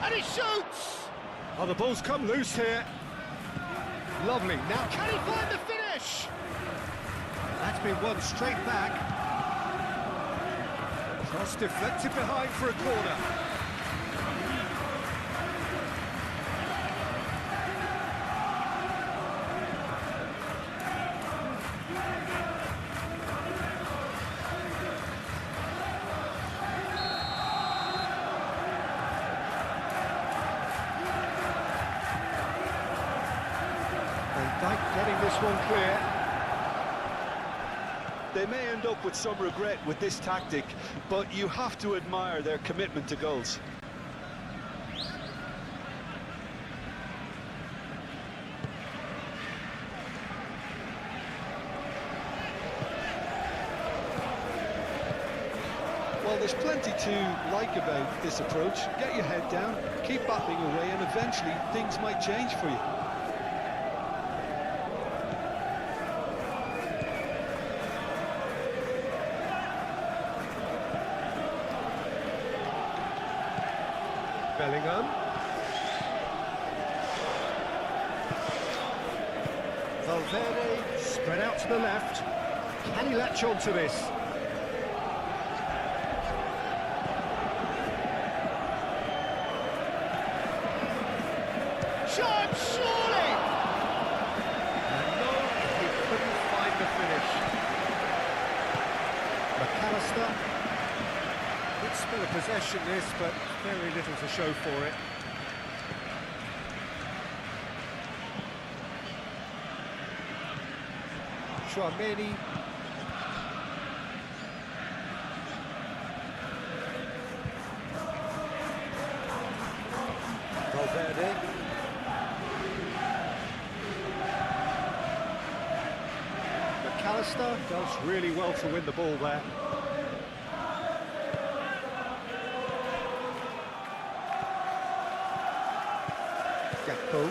And he shoots! Oh, the ball's come loose here. Lovely. Now, can he find the finish? That's been won straight back. Cross deflected behind for a corner. Getting this one clear. They may end up with some regret with this tactic, but you have to admire their commitment to goals. Well, there's plenty to like about this approach. Get your head down, keep battling away, and eventually things might change for you. Bellingham. Valverde spread out to the left. Can he latch on to this? Shot, surely! And no, he couldn't find the finish. possession this, but very little to show for it. Chouameni. Valverde. McAllister does really well to win the ball there. Gakpo.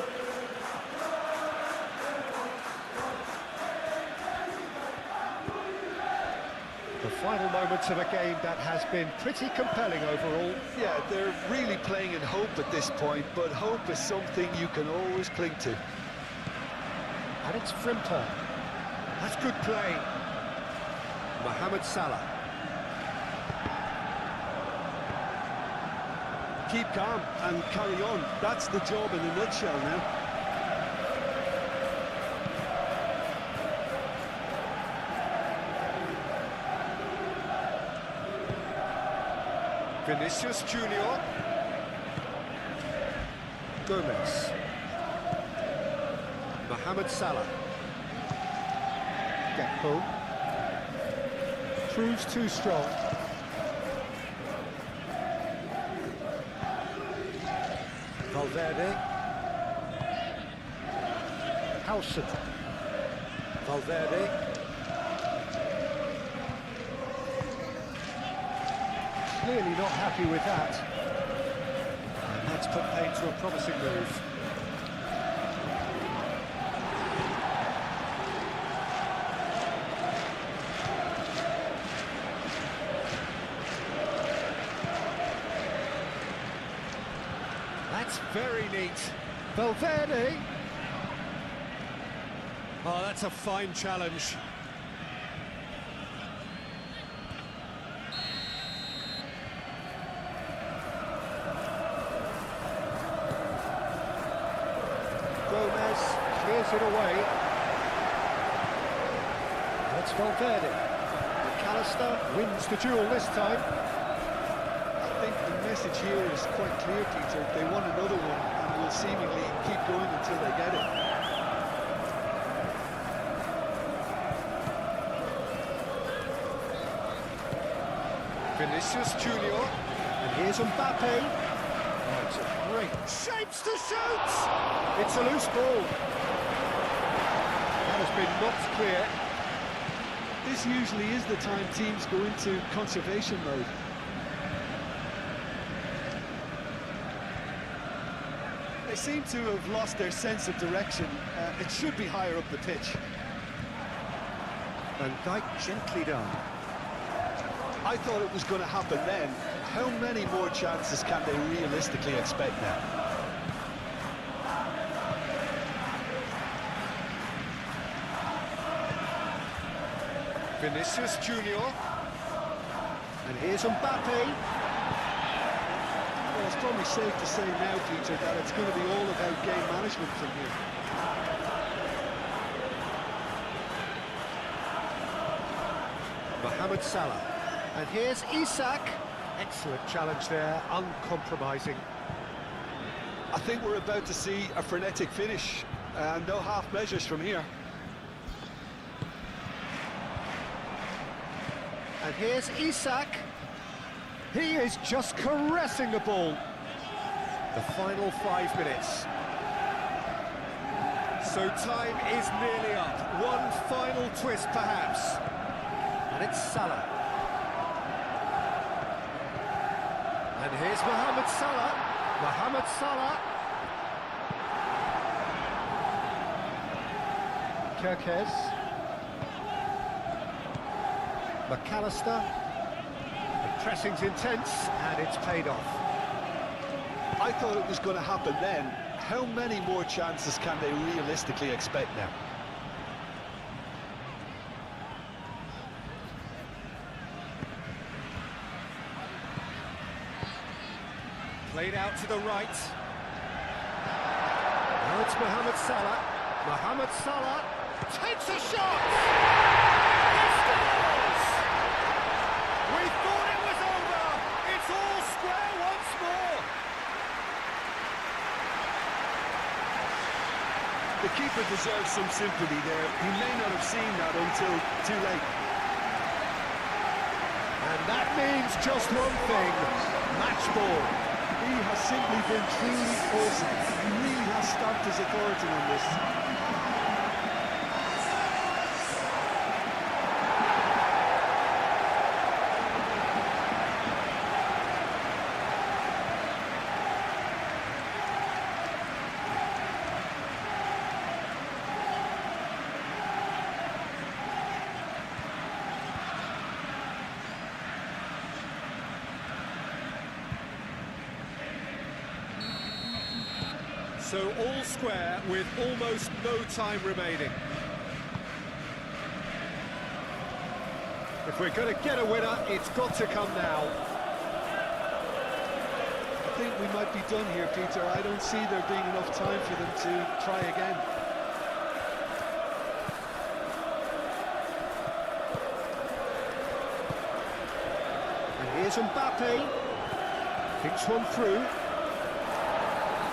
The final moments of a game that has been pretty compelling overall. Yeah, they're really playing in hope at this point, but hope is something you can always cling to. And it's Frimpong. That's good play. Mohamed Salah. Keep calm and carry on. That's the job in a nutshell now. Vinicius Junior. Gomez. Mohamed Salah. Gakpo. Proves too strong. Valverde. Howson. Valverde. Clearly not happy with that. And that's put paid to a promising move. That's very neat. Valverde. Oh, that's a fine challenge. Gomez clears it away. That's Valverde. McAllister wins the duel this time. I think the message here is quite clear, Peter. They want another one and will seemingly keep going until they get it. Vinicius Junior. And here's Mbappe. Oh, it's a great shapes to shoot! It's a loose ball. That has been knocked clear. This usually is the time teams go into conservation mode. They seem to have lost their sense of direction. It should be higher up the pitch. Van Dijk gently down. I thought it was going to happen then. How many more chances can they realistically expect now? Vinicius Junior. And here's Mbappe. Well, it's probably safe to say now, Peter, that it's going to be all about game management from here. Mohamed Salah. And here's Isak. Excellent challenge there, uncompromising. I think we're about to see a frenetic finish, and no half measures from here. And here's Isak. He is just caressing the ball. The final 5 minutes. So time is nearly up. One final twist, perhaps. And it's Salah. And here's Mohamed Salah. Mohamed Salah. Kirkez. McAllister. The pressing's intense, and it's paid off. I thought it was going to happen then. How many more chances can they realistically expect now? Played out to the right. Now it's Mohamed Salah. Mohamed Salah takes a shot! He scores! We thought it was over! It's all The keeper deserves some sympathy there. He may not have seen that until too late. And that means just one thing, match ball. He has simply been truly awesome. He really has stamped his authority on this. So all square with almost no time remaining. If we're going to get a winner, it's got to come now. I think we might be done here, Peter. I don't see there being enough time for them to try again. And here's Mbappe. Thinks one through.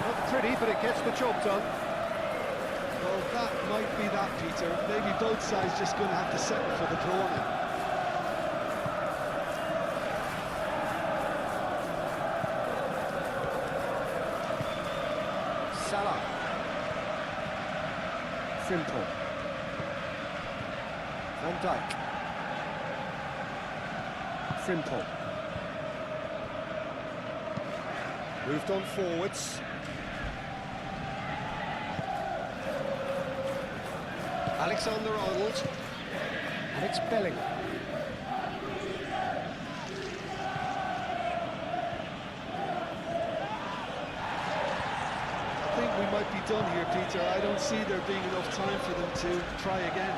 Not pretty, but it gets the job done. Well, that might be that, Peter. Maybe both sides just going to have to settle for the draw now. Salah. Simple. Van Dijk. Simple. Moved on forwards. Alexander-Arnold, and it's Bellingham. I think we might be done here, Peter. I don't see there being enough time for them to try again.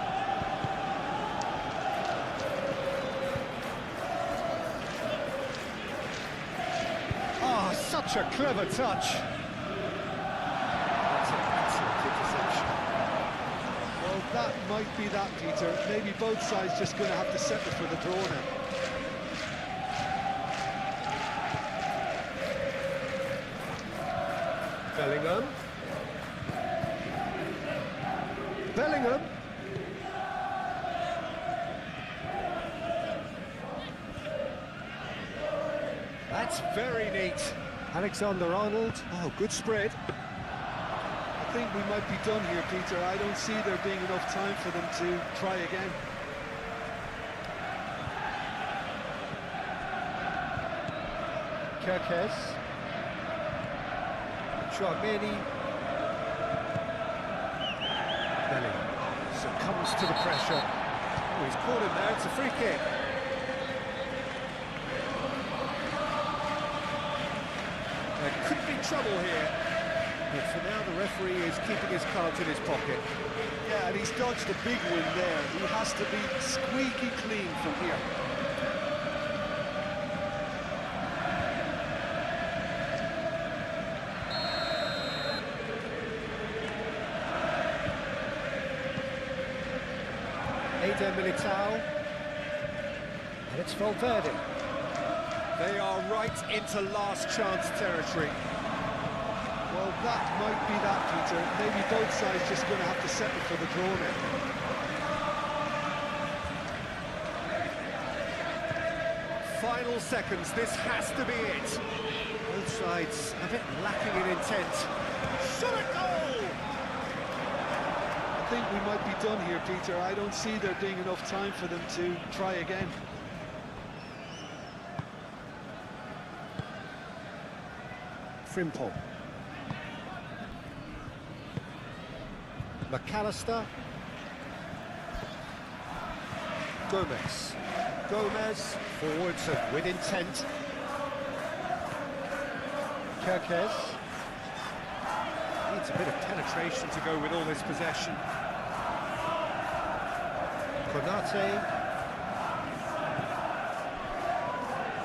Ah, such a clever touch. That's an excellent interception. Well, that might be that, Peter. Maybe both sides just going to have to settle for the draw now. Bellingham. Bellingham. That's very neat. Alexander-Arnold. Oh, good spread. I think we might be done here, Peter. I don't see there being enough time for them to try again. Kirkes. Chouameni. Bellingham succumbs to the pressure. Oh, he's caught him there. It's a free kick. There could be trouble here. But for now, the referee is keeping his cards in his pocket. Yeah, and he's dodged a big win there. He has to be squeaky clean from here. Eder Militao. And it's Valverde. They are right into last chance territory. Well, that might be that, Peter. Maybe both sides just going to have to settle for the draw now. Final seconds, this has to be it. Both sides a bit lacking in intent. Shot a goal! I think we might be done here, Peter. I don't see there being enough time for them to try again. Frimpong. McAllister. Gomez. Gomez, forwards and with intent. Kirkes. Needs a bit of penetration to go with all this possession. Konate.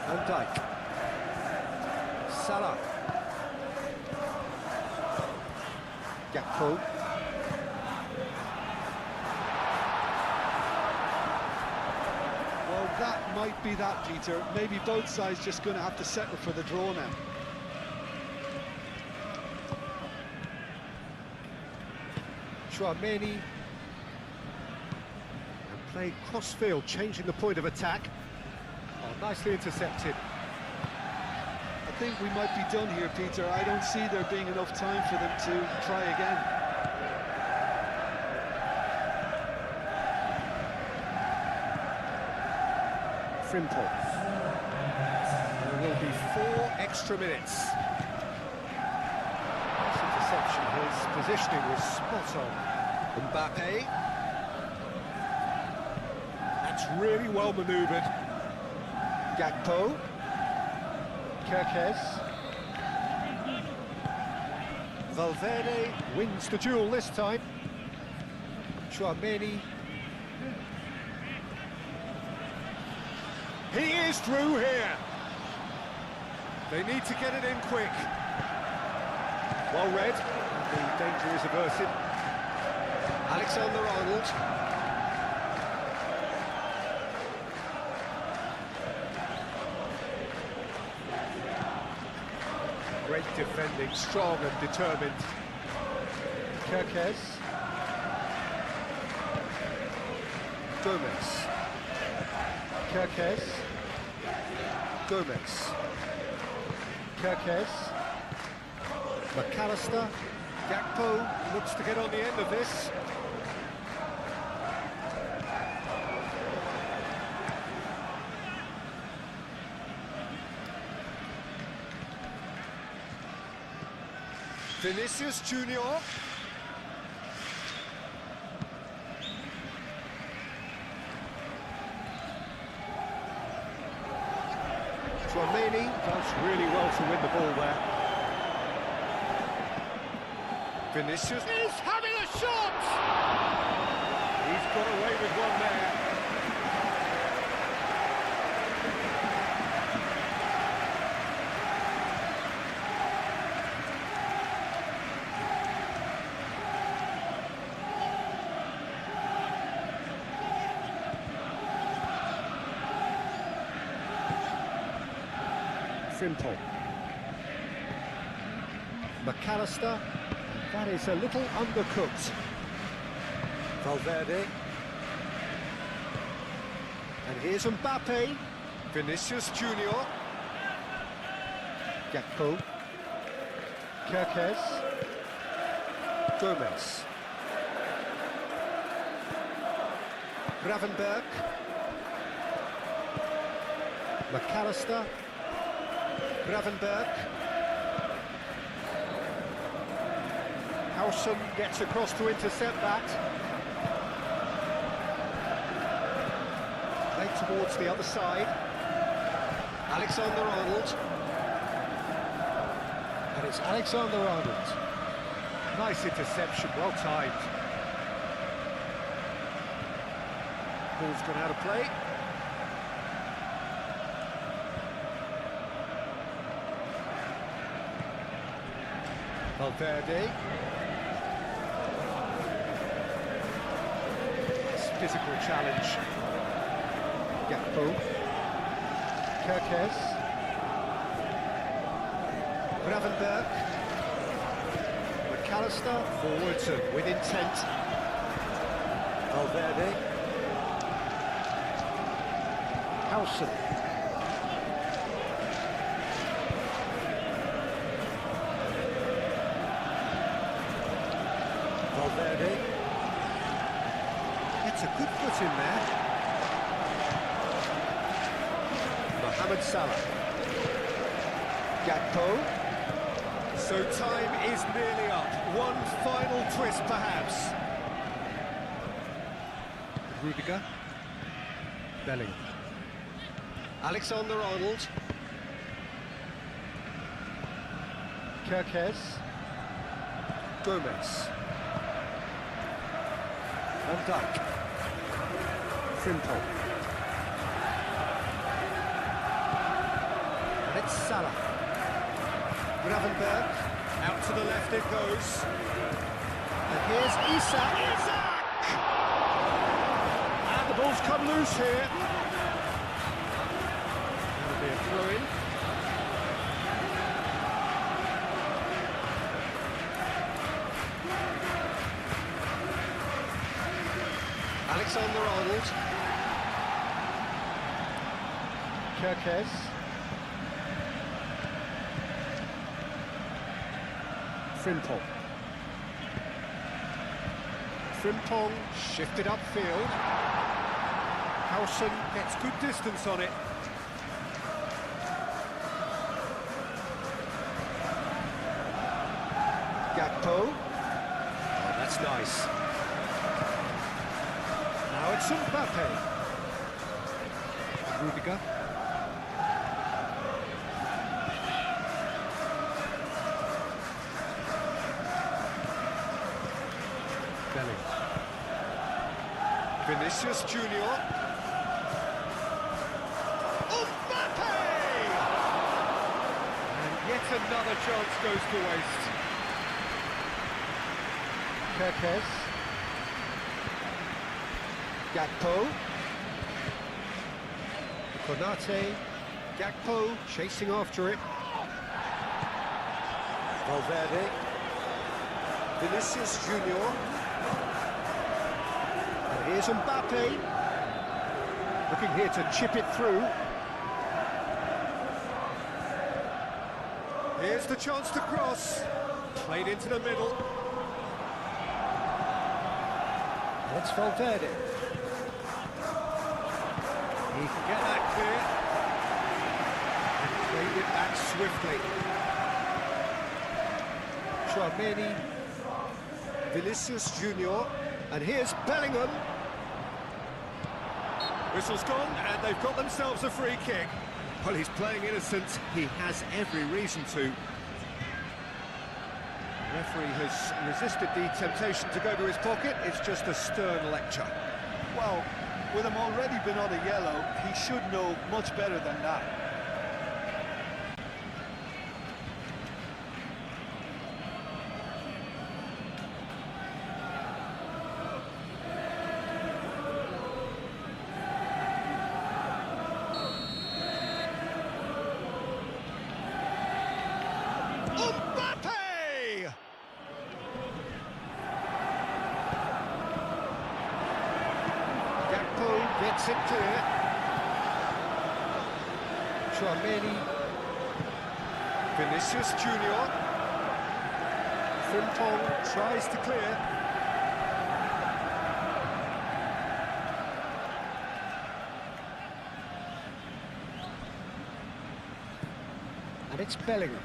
Van Dijk. Salah. Gakpo. Well, that might be that, Peter. Maybe both sides just going to have to settle for the draw now. Chouameni. And played cross-field, changing the point of attack. Oh, nicely intercepted. I think we might be done here, Peter. I don't see there being enough time for them to try again. Frimpong. There will be 4 extra minutes. Nice interception. His positioning was spot on. Mbappe. That's really well manoeuvred. Gakpo. Kerkez. Valverde wins the duel this time. Chouameni. He is through here. They need to get it in quick. Well read. The danger is averted. Alexander-Arnold. Great defending, strong and determined. Kerkez. Gomez. Kerkez. Gomez. Kerkez. McAllister. Gakpo looks to get on the end of this. Vinicius Junior. Chouameni does really well to win the ball there. Vinicius is having a shot! He's got away with one there. Frimpong. McAllister. That is a little undercooked. Valverde. And here's Mbappe. Vinicius Junior. Gakpo. Kerkez. Gomez. Gravenberg. McAllister. Gravenberg. Howson gets across to intercept that. Played towards the other side. Alexander-Arnold. And it's Alexander-Arnold. Nice interception, well timed. Ball's gone out of play. Valverde. Physical challenge. Gakpo. Kerkez. Gravenberg. McAllister forwards and with intent. Valverde. Howson. Valverde. It's a good foot in there. Mohamed Salah. Gakpo. So time is nearly up. One final twist, perhaps. Rudiger. Bellingham. Alexander-Arnold. Kerkez. Gomez. Van Dijk. Frimpong. And it's Salah. Gravenberg. Out to the left it goes. And here's Isak. And the ball's come loose here. That'll be a throw-in. Alexander-Arnold. Kirkes. Frimpong. Frimpong shifted upfield. Howson gets good distance on it. Gakpo. Oh, that's nice. Now it's Mbappe. Rudiger. Belling. Vinicius Junior. Mbappe! And yet another chance goes to waste. Kirkes. Gakpo. Konate. Gakpo chasing after it. Valverde. Vinicius Junior. And here's Mbappe. Looking here to chip it through. Here's the chance to cross. Played into the middle. It's Valverde. He can get that clear. And played it back swiftly. Chouameni. Vinicius Junior. And here's Bellingham. Whistle's gone, and they've got themselves a free kick. Well, he's playing innocent. He has every reason to. The referee has resisted the temptation to go to his pocket. It's just a stern lecture. Well, with him already been on a yellow, he should know much better than that. Gets it clear. Chouameni. Vinicius Junior. Frimpong tries to clear. And it's Bellingham.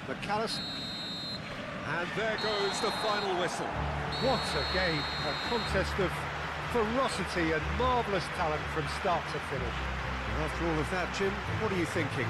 McAllister. And there goes the final whistle. What a game, a contest of ferocity and marvellous talent from start to finish. And after all of that, Jim, what are you thinking?